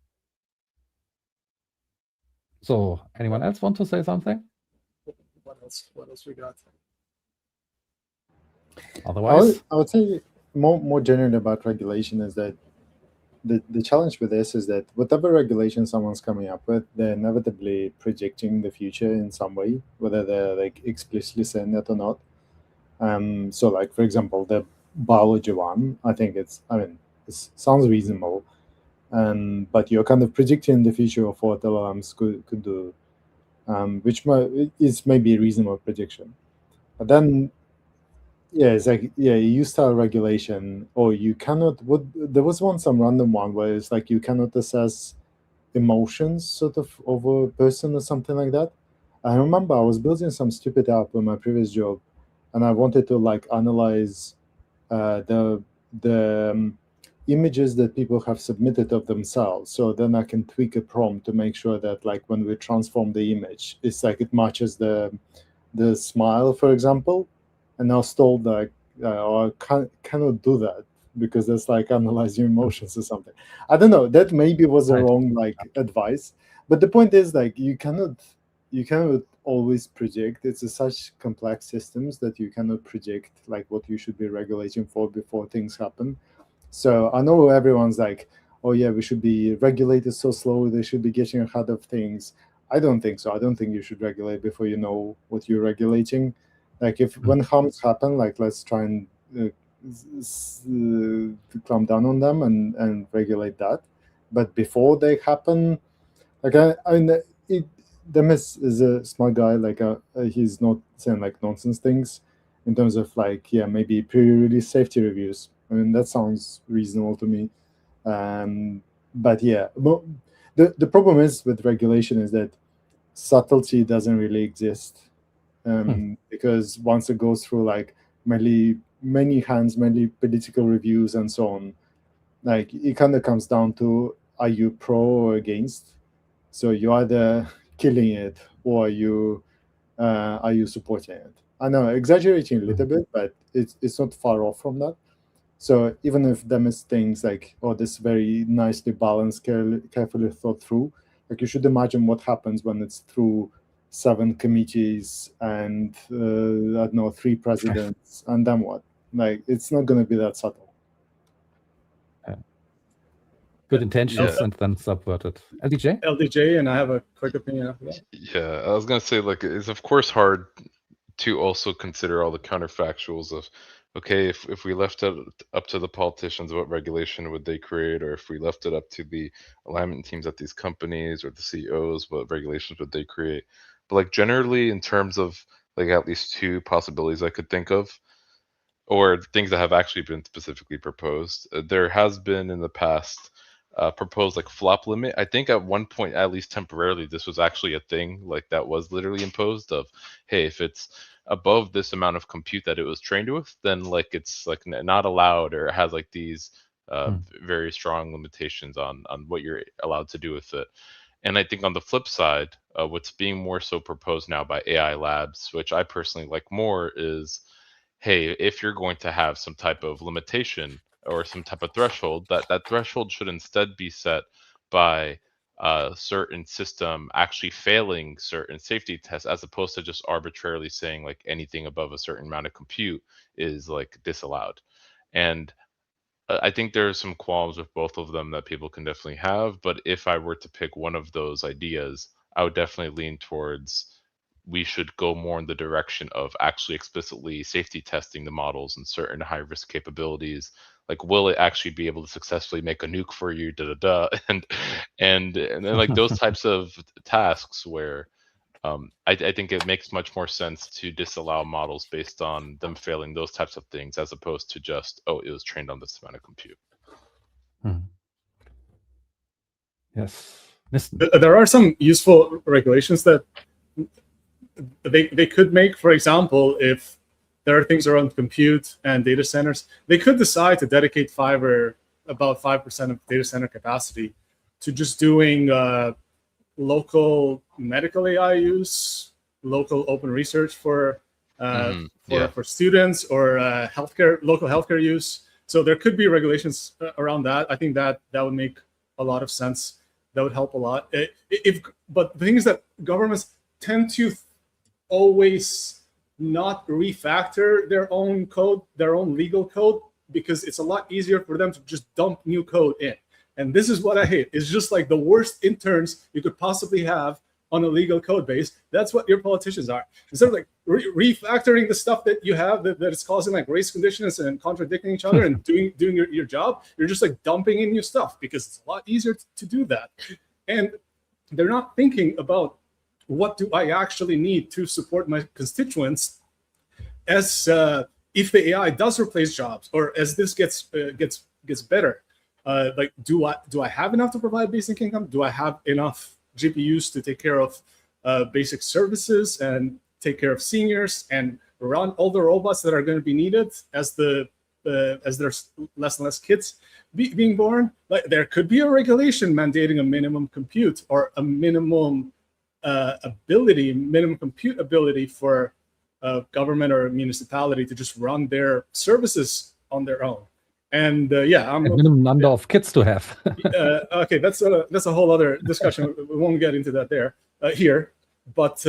So anyone else want to say something? What else we got? Otherwise, I would say more generally about regulation is that the challenge with this is that whatever regulation someone's coming up with, they're inevitably projecting the future in some way, whether they're like explicitly saying that or not. So like, for example, the biology one, I think it sounds reasonable, but you're kind of predicting the future of what LLMs could do, which is maybe a reasonable prediction. But then, yeah, it's like, yeah, you start regulation, or you cannot. There was some random one where it's like you cannot assess emotions sort of a person or something like that. I remember I was building some stupid app in my previous job, and I wanted to like analyze the images that people have submitted of themselves. So then I can tweak a prompt to make sure that like when we transform the image, it's like it matches the smile, for example. And I was told that I cannot do that because that's like analyzing emotions or something. I don't know. That maybe was a wrong like advice. But the point is like you cannot always predict. It's such complex systems that you cannot predict like what you should be regulating for before things happen. So I know everyone's like, oh yeah, we should be regulated so slowly, they should be getting ahead of things. I don't think so. I don't think you should regulate before you know what you're regulating. Like if when harms happen, like let's try and clamp down on them and regulate that. But before they happen, like Demis is a smart guy. Like he's not saying like nonsense things in terms of like, yeah, maybe pre-release safety reviews. I mean, that sounds reasonable to me. But yeah, the problem is with regulation is that subtlety doesn't really exist, because once it goes through like many hands, many political reviews and so on, like it kind of comes down to, are you pro or against? So you're either killing it or are you supporting it? I know, exaggerating a little bit, but it's not far off from that. So even if them is things like, oh, this very nicely balanced, carefully thought through, like you should imagine what happens when it's through 7 committees and I don't know, 3 presidents, and then what? Like it's not going to be that subtle. Good intentions and then subverted. LDJ, and I have a quick opinion after that. Yeah, I was gonna say like it's of course hard to also consider all the counterfactuals of, okay, if we left it up to the politicians, what regulation would they create? Or if we left it up to the alignment teams at these companies or the CEOs, what regulations would they create? But like generally in terms of like at least 2 possibilities I could think of, or things that have actually been specifically proposed, there has been in the past proposed like flop limit. I think at one point, at least temporarily, this was actually a thing like that was literally imposed of, hey, if it's above this amount of compute that it was trained with, then like it's like not allowed, or it has like these very strong limitations on what you're allowed to do with it. And I think on the flip side, what's being more so proposed now by AI labs, which I personally like more, is, hey, if you're going to have some type of limitation or some type of threshold, that threshold should instead be set by a certain system actually failing certain safety tests, as opposed to just arbitrarily saying like anything above a certain amount of compute is like disallowed. And I think there are some qualms with both of them that people can definitely have. But if I were to pick one of those ideas, I would definitely lean towards we should go more in the direction of actually explicitly safety testing the models and certain high risk capabilities. Like, will it actually be able to successfully make a nuke for you? Da da da. And then like those types of tasks where I think it makes much more sense to disallow models based on them failing those types of things, as opposed to just, oh, it was trained on this amount of compute. Yes. There are some useful regulations that they could make. For example, if there are things around compute and data centers, they could decide to dedicate about 5% of data center capacity to just doing local medical AI use, local open research for students, or local healthcare use. So there could be regulations around that. I think that would make a lot of sense. That would help a lot. But the thing is that governments tend to always not refactor their own code, their own legal code, because it's a lot easier for them to just dump new code in. And this is what I hate. It's just like the worst interns you could possibly have on a legal code base. That's what your politicians are. Instead of like refactoring the stuff that you have that is causing like race conditions and contradicting each other and doing your job, you're just like dumping in new stuff because it's a lot easier to do that. And they're not thinking about, what do I actually need to support my constituents as if the AI does replace jobs, or as this gets better. Like, do I have enough to provide basic income? Do I have enough GPUs to take care of basic services and take care of seniors and run all the robots that are going to be needed as there's less and less kids being born? Like, there could be a regulation mandating a minimum compute or a minimum compute ability for government or municipality to just run their services on their own. And a minimum number of kids to have. Okay, that's a whole other discussion. We won't get into that here. But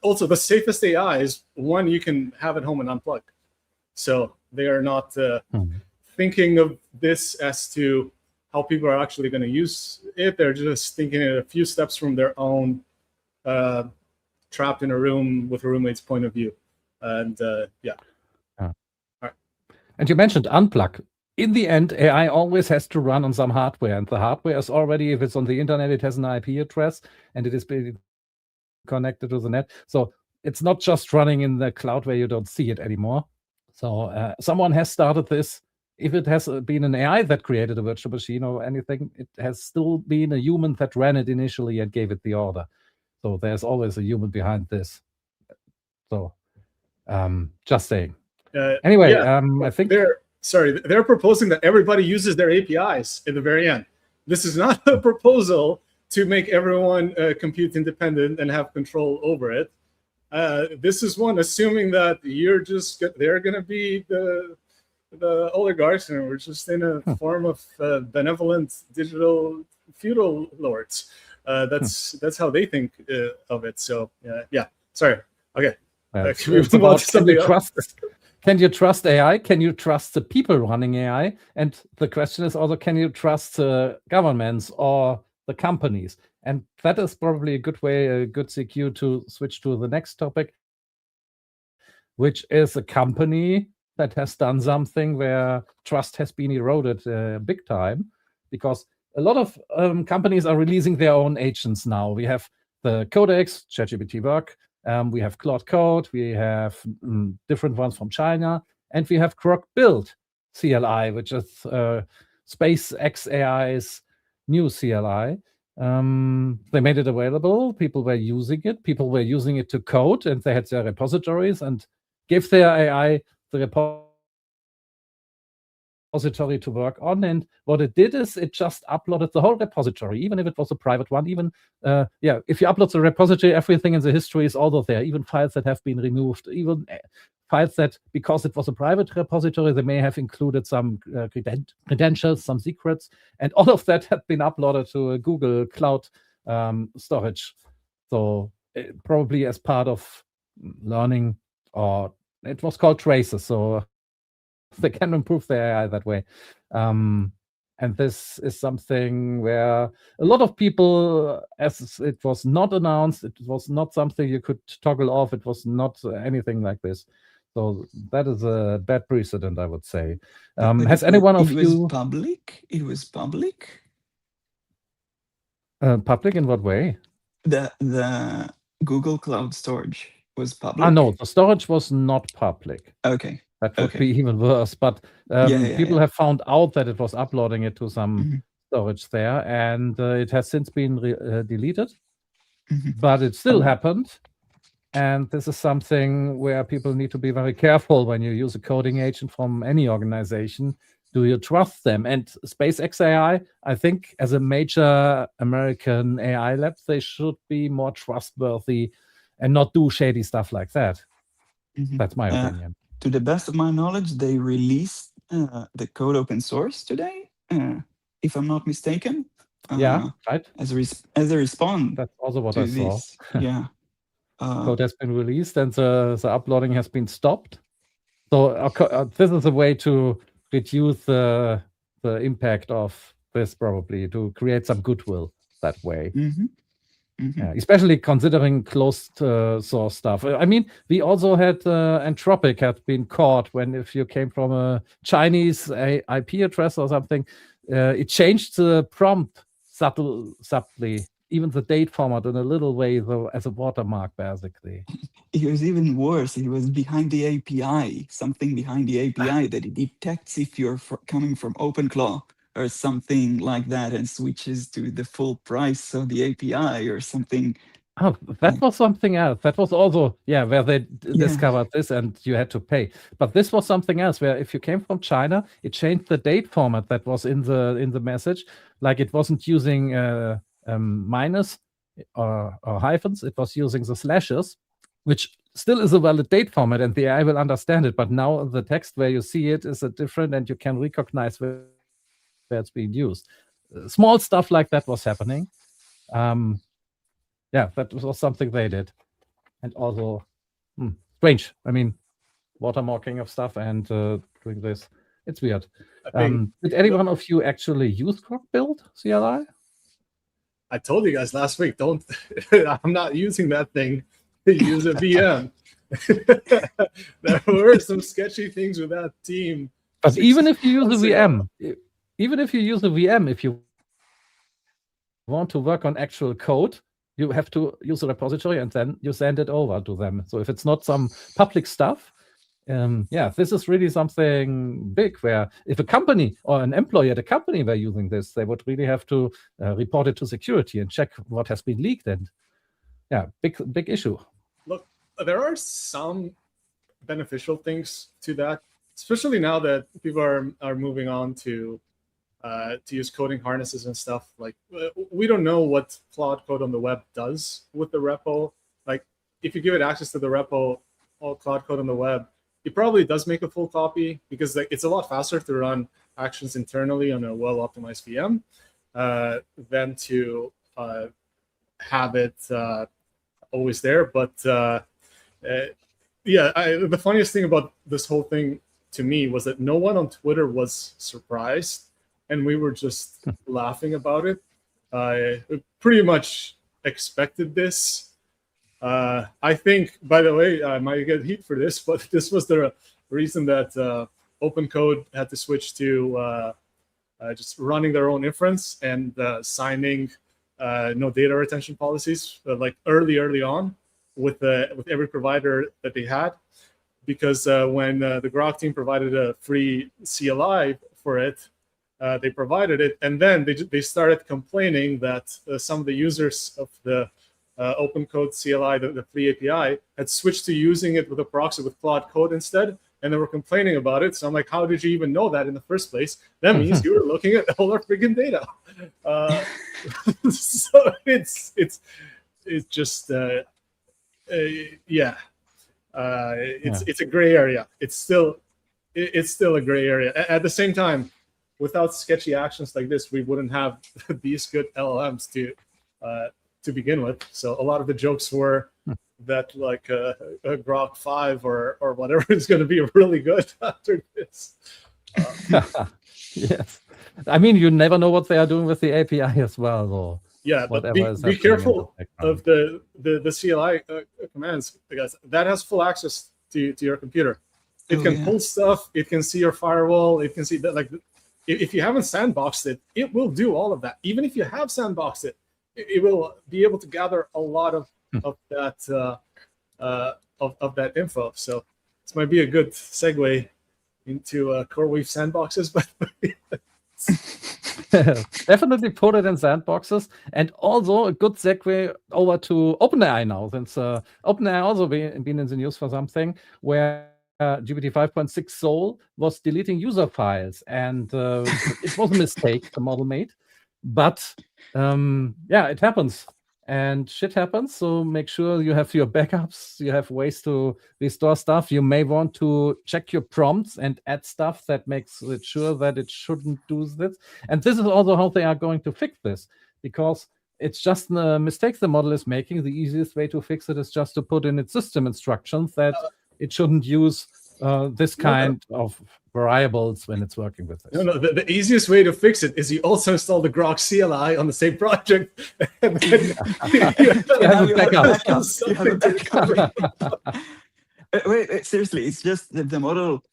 also the safest AI is one you can have at home and unplug. So they are not thinking of this as to how people are actually going to use it. They're just thinking it a few steps from their own trapped in a room with a roommate's point of view. And And you mentioned unplug. In the end, AI always has to run on some hardware, and the hardware is already, if it's on the internet, it has an IP address, and it is connected to the net. So it's not just running in the cloud where you don't see it anymore. So someone has started this. If it has been an AI that created a virtual machine or anything, it has still been a human that ran it initially and gave it the order. So there's always a human behind this. So just saying. Anyway, I think they're proposing that everybody uses their APIs at the very end. This is not a proposal to make everyone compute independent and have control over it. This is one assuming that they're going to be the oligarchs, and we're just in a form of benevolent digital feudal lords. That's how they think of it. So sorry. Okay. Can you trust AI? Can you trust the people running AI? And the question is also, can you trust governments or the companies? And that is probably a good way, a good CQ to switch to the next topic, which is a company that has done something where trust has been eroded big time, because a lot of companies are releasing their own agents now. We have the Codex, ChatGPT Work, we have Claude Code, we have different ones from China, and we have Grok Build, CLI, which is SpaceX AI's new CLI. They made it available. People were using it. People were using it to code, and they had their repositories and gave their AI the repository to work on. And what it did is it just uploaded the whole repository, even if it was a private one. Even if you upload the repository, everything in the history is also there, even files that have been removed, even files that, because it was a private repository, they may have included some credentials, some secrets, and all of that had been uploaded to a Google Cloud storage. So probably as part of learning, or it was called traces. So they can improve their AI that way. And this is something where a lot of people, as it was not announced, it was not something you could toggle off, it was not anything like this. So that is a bad precedent, I would say. Has anyone of you... It was public? It was public? Public in what way? The Google Cloud Storage was public? No, the storage was not public. Okay. That would be even worse. But people have found out that it was uploading it to some storage there, and it has since been deleted. But it still happened. And this is something where people need to be very careful when you use a coding agent from any organization. Do you trust them? And SpaceX AI, I think, as a major American AI lab, they should be more trustworthy and not do shady stuff like that. That's my opinion. To the best of my knowledge, they released the code open source today, if I'm not mistaken. Yeah, right. As a response. That's also what I saw. Yeah. Code has been released and the uploading has been stopped. So this is a way to reduce the impact of this, probably, to create some goodwill that way. Especially considering closed source stuff. I mean, we also had Anthropic had been caught if you came from a Chinese IP address or something, it changed the prompt subtly, even the date format in a little way, though, as a watermark, basically. It was even worse. It was behind the API, something behind the API that it detects if you're coming from OpenClaw or something like that, and switches to the full price of the API or something. Oh, that was something else. That was also, where they discovered this and you had to pay. But this was something else, where if you came from China, it changed the date format that was in the message. Like, it wasn't using minus or hyphens, it was using the slashes, which still is a valid date format, and the AI will understand it. But now the text where you see it is different, and you can recognize where it's being used. Small stuff like that was happening. That was something they did. And also, strange. I mean, watermarking of stuff and doing this. It's weird. Did anyone of you actually use Grok build CLI? I told you guys last week, don't. I'm not using that thing. Use a VM. There were some sketchy things with that team. But even if you use a VM, if you want to work on actual code, you have to use a repository and then you send it over to them. So if it's not some public stuff, this is really something big, where if a company or an employee at a company were using this, they would really have to report it to security and check what has been leaked. And big issue. Look, there are some beneficial things to that, especially now that people are moving on to use coding harnesses and stuff. Like, we don't know what Claude Code on the web does with the repo. Like, if you give it access to the repo, all Claude Code on the web, it probably does make a full copy, because it's a lot faster to run actions internally on a well-optimized VM than to have it always there. But the funniest thing about this whole thing to me was that no one on Twitter was surprised, and we were just laughing about it. We pretty much expected this. I think, by the way, I might get heat for this, but this was the reason that OpenCode had to switch to just running their own inference and signing no data retention policies like early on with every provider that they had, because when the Grok team provided a free CLI for it, they provided it, and then they started complaining that some of the users of the open code CLI, the free API, had switched to using it with a proxy with Claude Code instead, and they were complaining about it. So I'm like, how did you even know that in the first place? That means you were looking at all our freaking data. So it's just it's a gray area. It's still a gray area. At the same time, without sketchy actions like this, we wouldn't have these good LLMs to begin with. So a lot of the jokes were that like a Grok 5 or whatever is going to be really good after this. Yes, I mean, you never know what they are doing with the API as well, though. Yeah, but be careful of the CLI commands, because that has full access to your computer. It can pull stuff. It can see your firewall. It can see that, like, if you haven't sandboxed it, it will do all of that. Even if you have sandboxed it, it will be able to gather a lot of that of that info. So this might be a good segue into CoreWeave sandboxes, but definitely put it in sandboxes, and also a good segue over to OpenAI now, since OpenAI also been in the news for something where GPT 5.6 Soul was deleting user files, and it was a mistake the model made, but it happens. And shit happens, so make sure you have your backups, you have ways to restore stuff. You may want to check your prompts and add stuff that makes it sure that it shouldn't do this. And this is also how they are going to fix this, because it's just the mistakes the model is making. The easiest way to fix it is just to put in its system instructions that it shouldn't use this kind of variables when it's working with this. No, the easiest way to fix it is you also install the Grok CLI on the same project. And then Wait, seriously, it's just that the model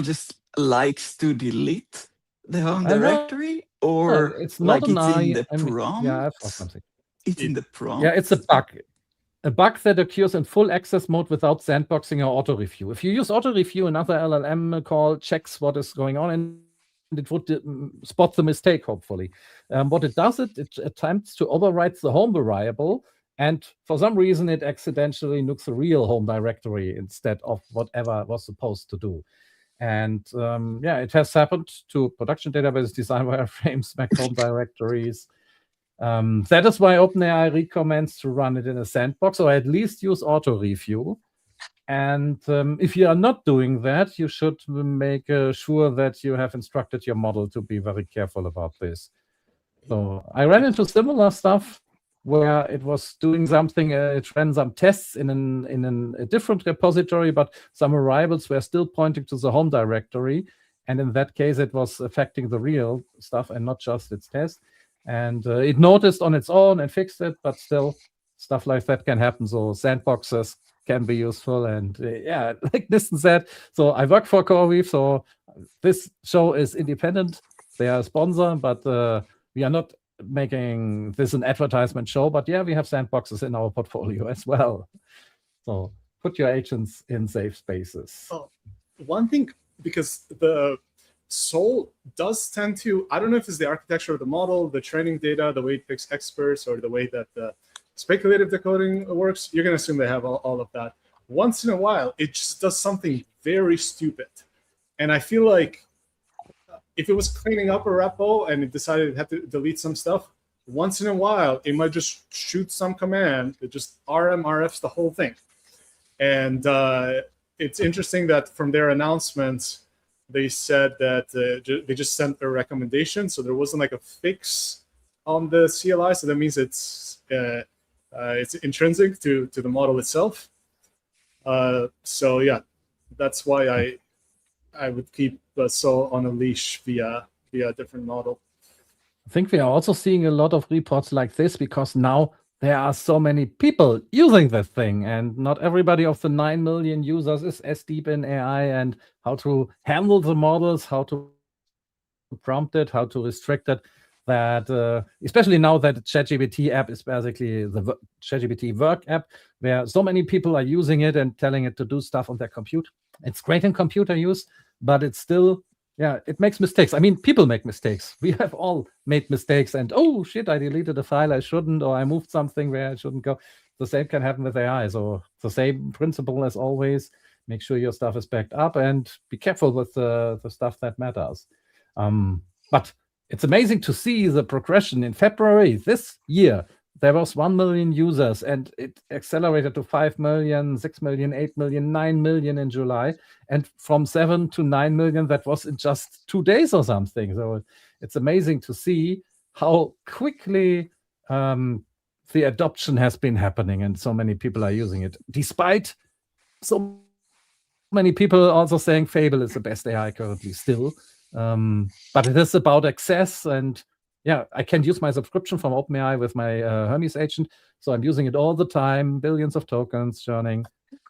just likes to delete the home directory, or it's not in the prompt? Yeah, I thought something. It's in the prompt. Yeah, it's a bug. A bug that occurs in full access mode without sandboxing or auto review. If you use auto review, another LLM call checks what is going on, and it would spot the mistake, hopefully. What it does, it attempts to overwrite the home variable, and for some reason, it accidentally nukes the real home directory instead of whatever was supposed to do. And it has happened to production database, design wireframes, Mac home directories. That is why OpenAI recommends to run it in a sandbox, or at least use auto review. And if you are not doing that, you should make sure that you have instructed your model to be very careful about this. So I ran into similar stuff where it was doing something. It ran some tests in a different repository, but some variables were still pointing to the home directory. And in that case, it was affecting the real stuff and not just its test. And it noticed on its own and fixed it, but still stuff like that can happen. So sandboxes can be useful. And like Niston said, so I work for CoreWeave, so this show is independent. They are a sponsor, but we are not making this an advertisement show. But yeah, we have sandboxes in our portfolio as well. So put your agents in safe spaces. One thing, because the Soul does tend to, I don't know if it's the architecture of the model, the training data, the way it picks experts, or the way that the speculative decoding works. You're going to assume they have all of that. Once in a while, it just does something very stupid. And I feel like if it was cleaning up a repo and it decided it had to delete some stuff, once in a while, it might just shoot some command that just RFs the whole thing. And it's interesting that from their announcements, they said that they just sent a recommendation, so there wasn't like a fix on the CLI. So that means it's intrinsic to the model itself. So yeah, that's why I would keep Soul on a leash via a different model. I think we are also seeing a lot of reports like this because now there are so many people using this thing, and not everybody of the 9 million users is as deep in AI and how to handle the models, how to prompt it, how to restrict it. That especially now that the ChatGPT app is basically the ChatGPT work app, where so many people are using it and telling it to do stuff on their computer. It's great in computer use, but it's still yeah, it makes mistakes. I mean, people make mistakes. We have all made mistakes, and oh shit, I deleted a file I shouldn't, or I moved something where I shouldn't go. The same can happen with AI. So the same principle as always. Make sure your stuff is backed up and be careful with the stuff that matters. But it's amazing to see the progression. In February this year, there was 1 million users, and it accelerated to 5 million, 6 million, 8 million, 9 million in July. And from 7 to 9 million, that was in just 2 days or something. So it's amazing to see how quickly the adoption has been happening, and so many people are using it, despite so many people also saying Fable is the best AI currently still. But it is about access, and yeah, I can use my subscription from OpenAI with my Hermes agent, so I'm using it all the time, billions of tokens churning.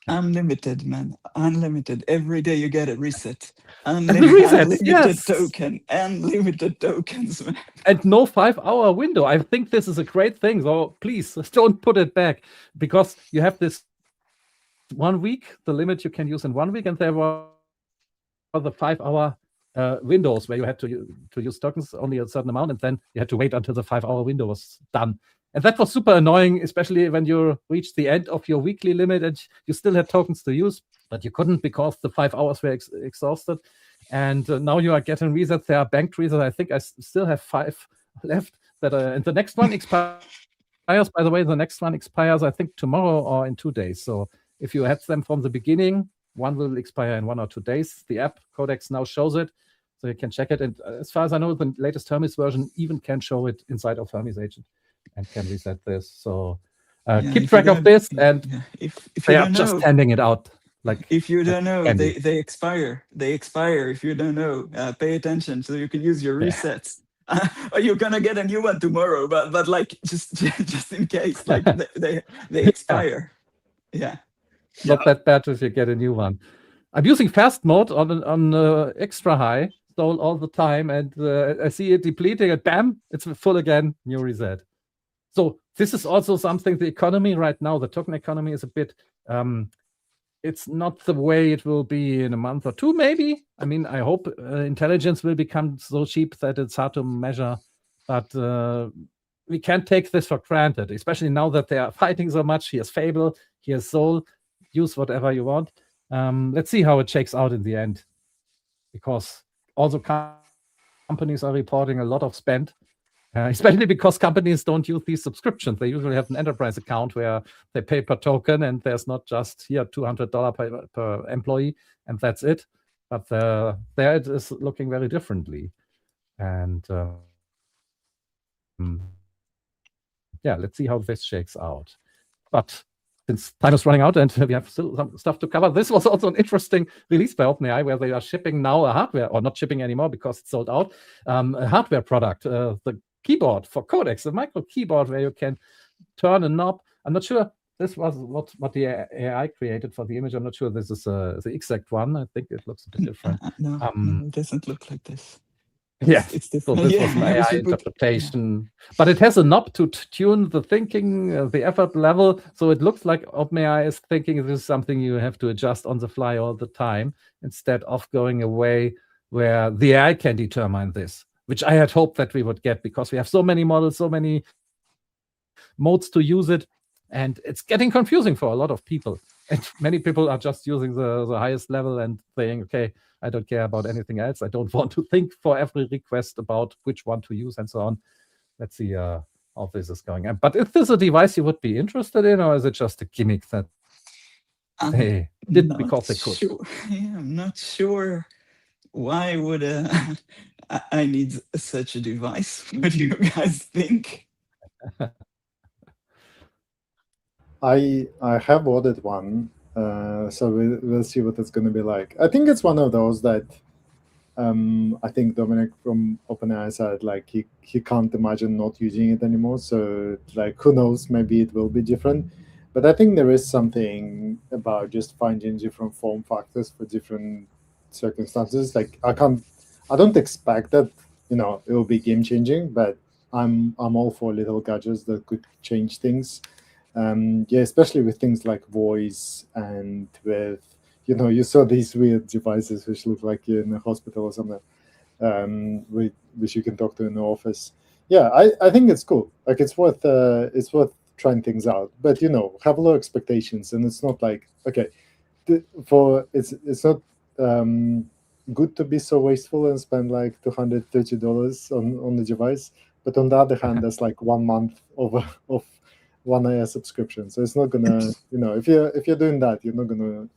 Unlimited, man. Unlimited. Every day you get a reset. Resets, yes. Unlimited tokens, man. And no 5-hour window. I think this is a great thing. So please don't put it back, because you have this 1 week, the limit you can use in 1 week, and there were the 5-hour windows where you had to use tokens only a certain amount, and then you had to wait until the 5-hour window was done. And that was super annoying, especially when you reached the end of your weekly limit and you still had tokens to use, but you couldn't because the 5 hours were exhausted. And now you are getting resets. There are banked resets. I think I still have 5 left. And the next one expires. By the way, the next one expires, I think, tomorrow or in 2 days. So if you had them from the beginning, one will expire in 1 or 2 days. The app Codex now shows it, so you can check it. And as far as I know, the latest Hermes version even can show it inside of Hermes Agent and can reset this. So keep track of this, and if they are just handing it out. Like, if you don't know, they expire. They expire. If you don't know, pay attention so you can use your resets. Or you're gonna get a new one tomorrow, but like just in case, like they expire. Yeah. Not that bad if you get a new one. I'm using fast mode on extra high, so all the time, and I see it depleting, and bam, it's full again, new reset. So this is also something, the economy right now, the token economy is a bit, it's not the way it will be in a month or 2, maybe. I mean, I hope intelligence will become so cheap that it's hard to measure, but we can't take this for granted, especially now that they are fighting so much. Here's Fable, here's Soul, use whatever you want. Let's see how it shakes out in the end, because also companies are reporting a lot of spend, especially because companies don't use these subscriptions. They usually have an enterprise account where they pay per token, and there's not just here $200 per employee, and that's it. But there it is looking very differently. And yeah, let's see how this shakes out. But since time is running out and we have still some stuff to cover, this was also an interesting release by OpenAI, where they are shipping now a hardware, or not shipping anymore because it's sold out, a hardware product, the keyboard for Codex, the micro keyboard where you can turn a knob. I'm not sure this was what the AI created for the image. I'm not sure this is the exact one. I think it looks a bit different. No, it doesn't look like this. Yes, it's so this was an AI interpretation, but it has a knob to tune the thinking, the effort level. So it looks like OpenAI is thinking this is something you have to adjust on the fly all the time, instead of going away where the AI can determine this, which I had hoped that we would get, because we have so many models, so many modes to use it, and it's getting confusing for a lot of people. And many people are just using the highest level and saying, okay, I don't care about anything else. I don't want to think for every request about which one to use and so on. Let's see how this is going. But is this a device you would be interested in, or is it just a gimmick that they did because they could? Sure. Yeah, I'm not sure. Why would I need such a device? What do you guys think? I have ordered one, so we'll see what it's going to be like. I think it's one of those that I think Dominic from OpenAI said, like, he can't imagine not using it anymore. So, like, who knows, maybe it will be different. But I think there is something about just finding different form factors for different circumstances. Like, I don't expect that, it will be game changing, but I'm all for little gadgets that could change things. Yeah, especially with things like voice, and with, you saw these weird devices which look like you're in a hospital or something. which you can talk to in the office. Yeah, I think it's cool. Like it's worth trying things out. But have low expectations, and it's not like okay, it's not good to be so wasteful and spend like $230 on the device. But on the other hand, there's like 1 month of one year subscription, so it's not gonna if you're doing that, you're not gonna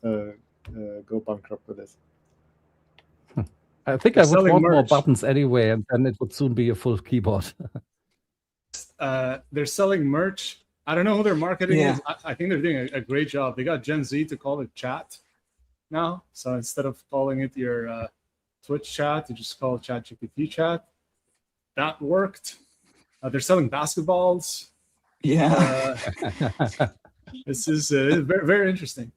go bankrupt with this. I think I would want more buttons anyway, and then it would soon be a full keyboard. They're selling merch. I don't know who their marketing is. I think they're doing a great job. They got Gen Z to call it chat now. So instead of calling it your Twitch chat, you just call it ChatGPT chat. That worked. They're selling basketballs. Yeah. This is very, very interesting.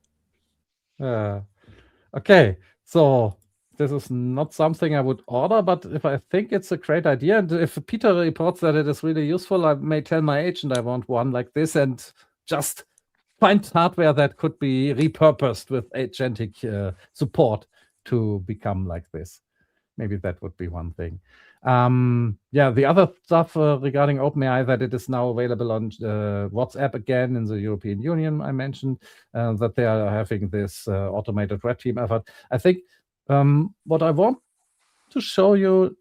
Okay, so this is not something I would order, but if I think it's a great idea, and if Peter reports that it is really useful, I may tell my agent I want one like this and just find hardware that could be repurposed with agentic support to become like this. Maybe that would be one thing. Yeah, the other stuff regarding OpenAI, that it is now available on WhatsApp again in the European Union. I mentioned that they are having this automated red team effort. I think what I want to show you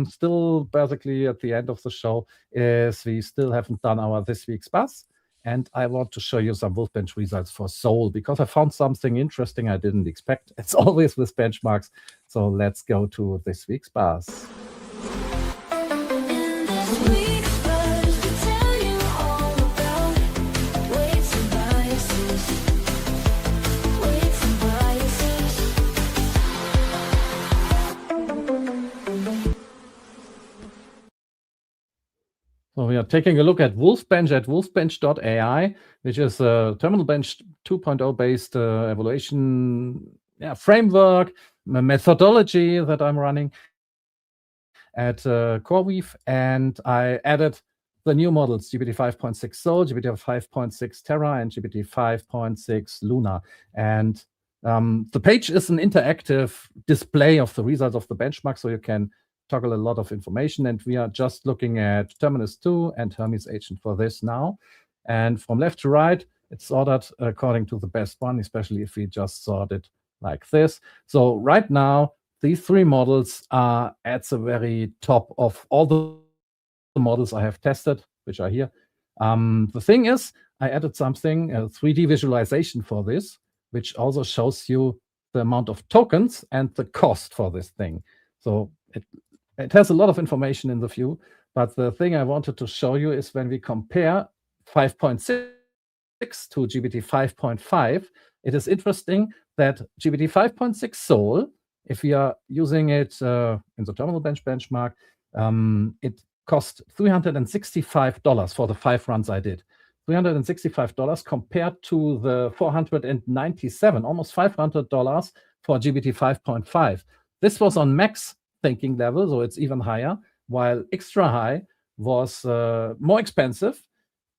still basically at the end of the show is we still haven't done our this week's buzz. And I want to show you some Wolfbench results for Soul, because I found something interesting I didn't expect. It's always with benchmarks. So let's go to this week's buzz. So we are taking a look at Wolfbench at wolfbench.ai, which is a Terminal Bench 2.0 based evaluation framework, methodology that I'm running at CoreWeave. And I added the new models, GPT 5.6 Soul, GPT 5.6 Terra, and GPT 5.6 Luna. And the page is an interactive display of the results of the benchmark, so you can toggle a lot of information, and we are just looking at Terminus 2 and Hermes agent for this now. And from left to right, it's sorted according to the best one, especially if we just sort it like this. So right now, these three models are at the very top of all the models I have tested, which are here. The thing is, I added something, a 3D visualization for this, which also shows you the amount of tokens and the cost for this thing. So it has a lot of information in the view, but the thing I wanted to show you is when we compare 5.6 to GPT 5.5, it is interesting that GPT 5.6 Soul, if we are using it in the Terminal Bench benchmark, it cost $365 for the 5 runs I did. $365 compared to the $497, almost $500 for GPT 5.5. This was on max thinking level, so it's even higher, while extra high was more expensive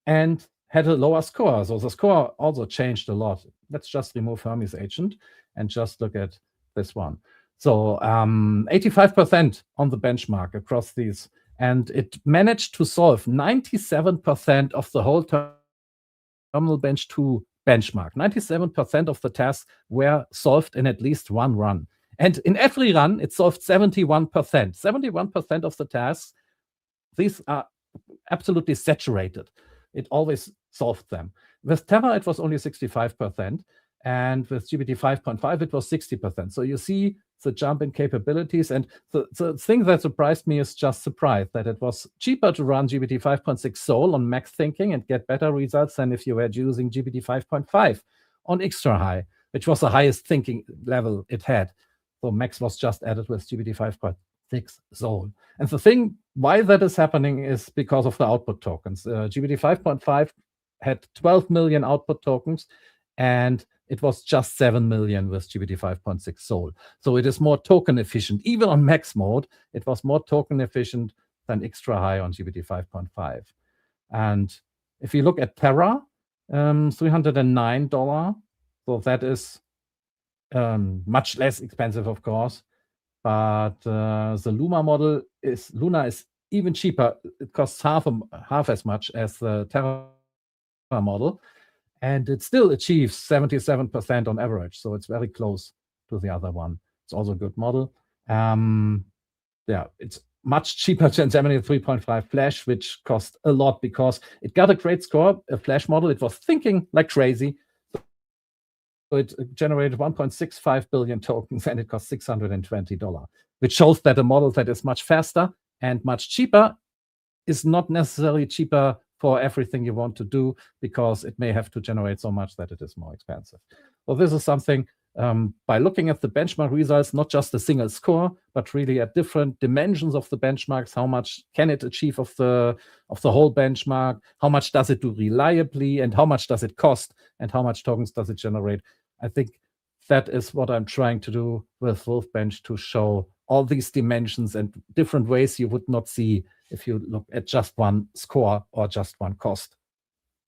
and had a lower score. So the score also changed a lot. Let's just remove Hermes agent and just look at this one. So 85% on the benchmark across these, and it managed to solve 97% of the whole Terminal Bench 2 benchmark. 97% of the tasks were solved in at least one run. And in every run, it solved 71%. 71% of the tasks, these are absolutely saturated. It always solved them. With Terra, it was only 65%. And with GPT 5.5, it was 60%. So you see the jump in capabilities. And the thing that surprised me is just surprise that it was cheaper to run GPT 5.6 Soul on max thinking and get better results than if you were using GPT 5.5 on extra high, which was the highest thinking level it had. So max was just added with GPT 5.6 Soul. And the thing why that is happening is because of the output tokens. GPT 5.5 had 12 million output tokens, and it was just 7 million with GPT 5.6 Soul. So it is more token efficient. Even on max mode, it was more token efficient than extra high on GPT 5.5. And if you look at Terra, $309, so that is much less expensive, of course. But the Luna is even cheaper. It costs half as much as the Terra model, and it still achieves 77% on average. So it's very close to the other one. It's also a good model. Yeah, it's much cheaper than Gemini 3.5 Flash, which cost a lot because it got a great score, a Flash model. It was thinking like crazy. So it generated 1.65 billion tokens and it cost $620, which shows that a model that is much faster and much cheaper is not necessarily cheaper for everything you want to do, because it may have to generate so much that it is more expensive. So this is something, by looking at the benchmark results, not just a single score, but really at different dimensions of the benchmarks, how much can it achieve of the whole benchmark, how much does it do reliably, and how much does it cost, and how much tokens does it generate. I think that is what I'm trying to do with Wolfbench, to show all these dimensions and different ways you would not see if you look at just one score or just one cost.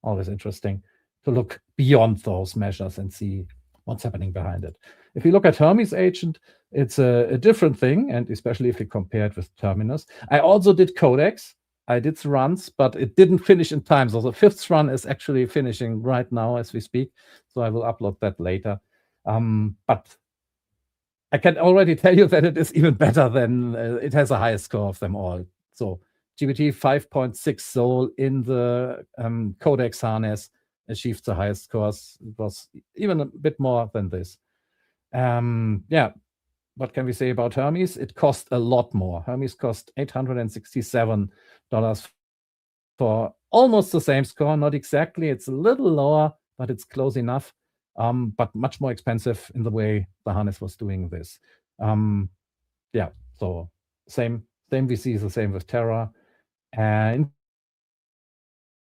Always interesting to look beyond those measures and see what's happening behind it. If you look at Hermes Agent, it's a different thing, and especially if you compare it with Terminus. I also did Codex. I did the runs, but it didn't finish in time. So the 5th run is actually finishing right now as we speak. So I will upload that later. But I can already tell you that it is even better than, it has the highest score of them all. So GPT 5.6 Soul in the Codex harness achieved the highest scores. It was even a bit more than this. Yeah, what can we say about Hermes? It cost a lot more. Hermes cost $867 for almost the same score. Not exactly, it's a little lower, but it's close enough. But much more expensive in the way the harness was doing this. Yeah, so same we see the same with Terra. And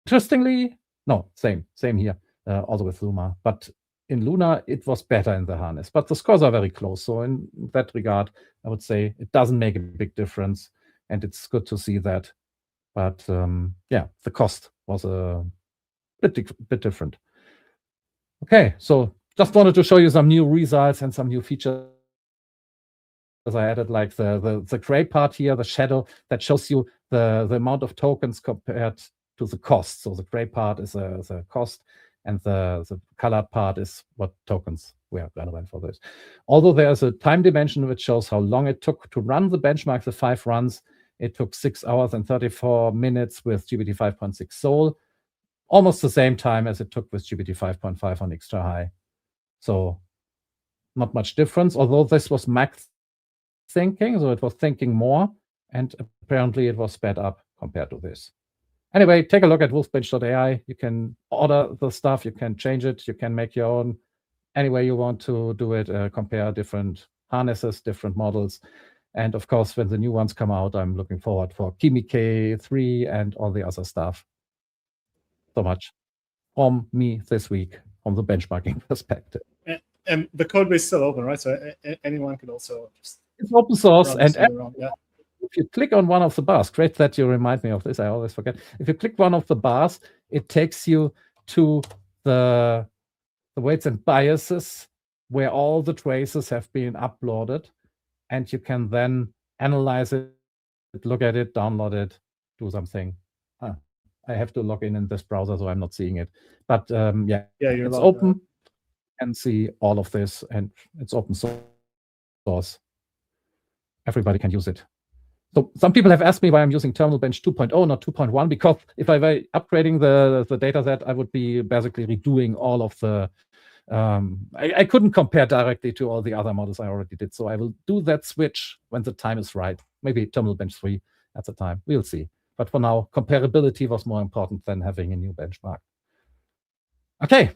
interestingly, no, same here, also with Luma. But in Luna, it was better in the harness, but the scores are very close. So in that regard, I would say it doesn't make a big difference, and it's good to see that. But yeah, the cost was a bit different. Okay, so just wanted to show you some new results and some new features. As I added, like the gray part here, the shadow, that shows you the amount of tokens compared to the cost. So the gray part is the cost, and the colored part is what tokens were relevant for this. Although there's a time dimension which shows how long it took to run the benchmark, the 5 runs. It took 6 hours and 34 minutes with GPT 5.6 Soul, almost the same time as it took with GPT 5.5 on extra high. So not much difference, although this was max thinking, so it was thinking more, and apparently it was sped up compared to this. Anyway, take a look at wolfbench.ai. You can order the stuff, you can change it, you can make your own any way you want to do it, compare different harnesses, different models. And of course, when the new ones come out, I'm looking forward for Kimi K3 and all the other stuff. So much from me this week, from the benchmarking perspective. And the code base is still open, right? So anyone could also just... It's open source, and yeah. If you click on one of the bars, great that you remind me of this, I always forget. If you click one of the bars, it takes you to the weights and biases where all the traces have been uploaded, and you can then analyze it, look at it, download it, do something. I have to log in this browser, so I'm not seeing it. But yeah, it's open, and see all of this, and it's open source. Everybody can use it. So some people have asked me why I'm using Terminal Bench 2.0, not 2.1, because if I were upgrading the data set, I would be basically redoing all of the... I couldn't compare directly to all the other models I already did. So I will do that switch when the time is right. Maybe Terminal Bench 3 at the time. We'll see. But for now, comparability was more important than having a new benchmark. Okay.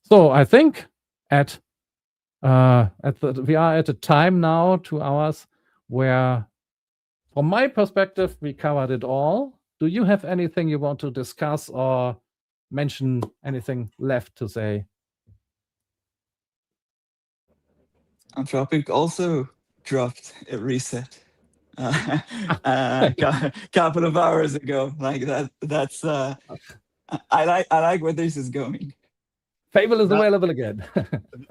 So I think we are at a time now, 2 hours, where from my perspective, we covered it all. Do you have anything you want to discuss or mention, anything left to say? Anthropic also dropped a reset couple of hours ago. Like that. That's I like where this is going. Fable is available again.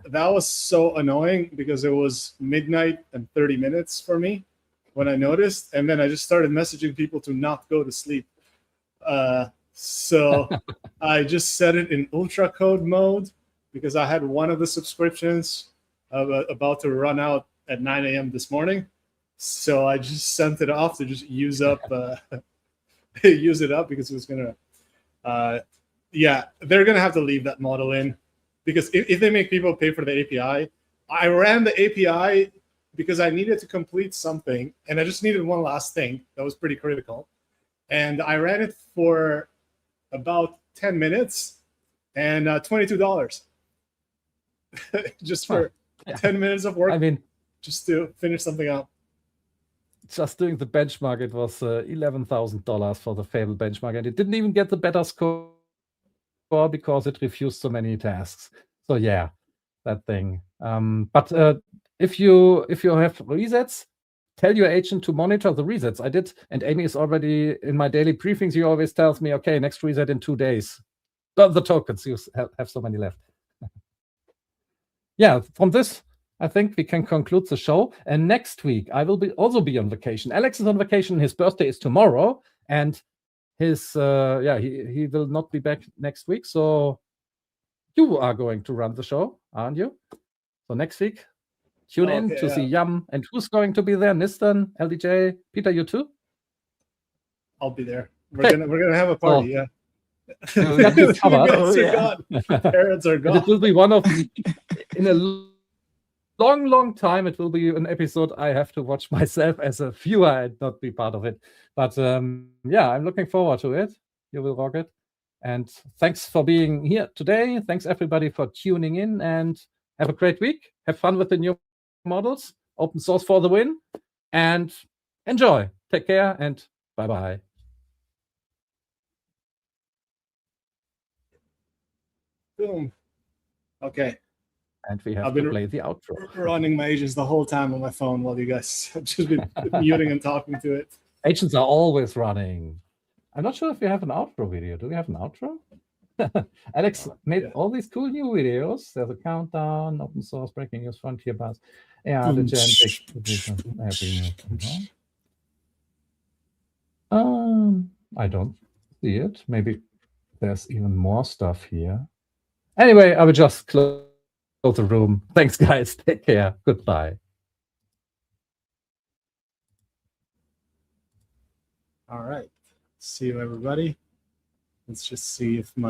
That was so annoying because it was midnight and 30 minutes for me when I noticed, and then I just started messaging people to not go to sleep. So I just set it in ultra code mode because I had one of the subscriptions about to run out at 9 a.m. this morning. So I just sent it off to just use up use it up because it was gonna yeah, they're gonna have to leave that model in, because if they make people pay for the API, I ran the API because I needed to complete something, and I just needed one last thing that was pretty critical, and I ran it for about 10 minutes and $22 just for 10 minutes of work. I mean, just to finish something up. Just doing the benchmark, it was $11,000 for the Fable benchmark, and it didn't even get the better score because it refused so many tasks. So yeah, that thing. But if you have resets, tell your agent to monitor the resets. I did, and Amy is already in my daily briefings. She always tells me, okay, next reset in 2 days. The tokens, you have so many left. Yeah, from this, I think we can conclude the show. And next week, I will also be on vacation. Alex is on vacation. His birthday is tomorrow, and his he will not be back next week. So you are going to run the show, aren't you? So next week, tune in to see Yum. And who's going to be there? Nistan, LDJ, Peter, you too? I'll be there. We're gonna have a party. Yeah. Got you covered. Parents are gone. It will be one of in a long time. It will be an episode I have to watch myself as a viewer and not be part of it. But yeah, I'm looking forward to it. You will rock it. And thanks for being here today. Thanks everybody for tuning in, and have a great week. Have fun with the new models. Open source for the win, and enjoy. Take care, and bye-bye. Boom. Okay. And we have to play the outro. Running my agents the whole time on my phone while you guys have just been muting and talking to it. Agents are always running. I'm not sure if we have an outro video. Do we have an outro? Alex made all these cool new videos. There's a countdown, open source, breaking news, frontier bus. Yeah, the I don't see it. Maybe there's even more stuff here. Anyway, I will just close the room. Thanks, guys. Take care. Goodbye. All right. See you, everybody. Let's just see if my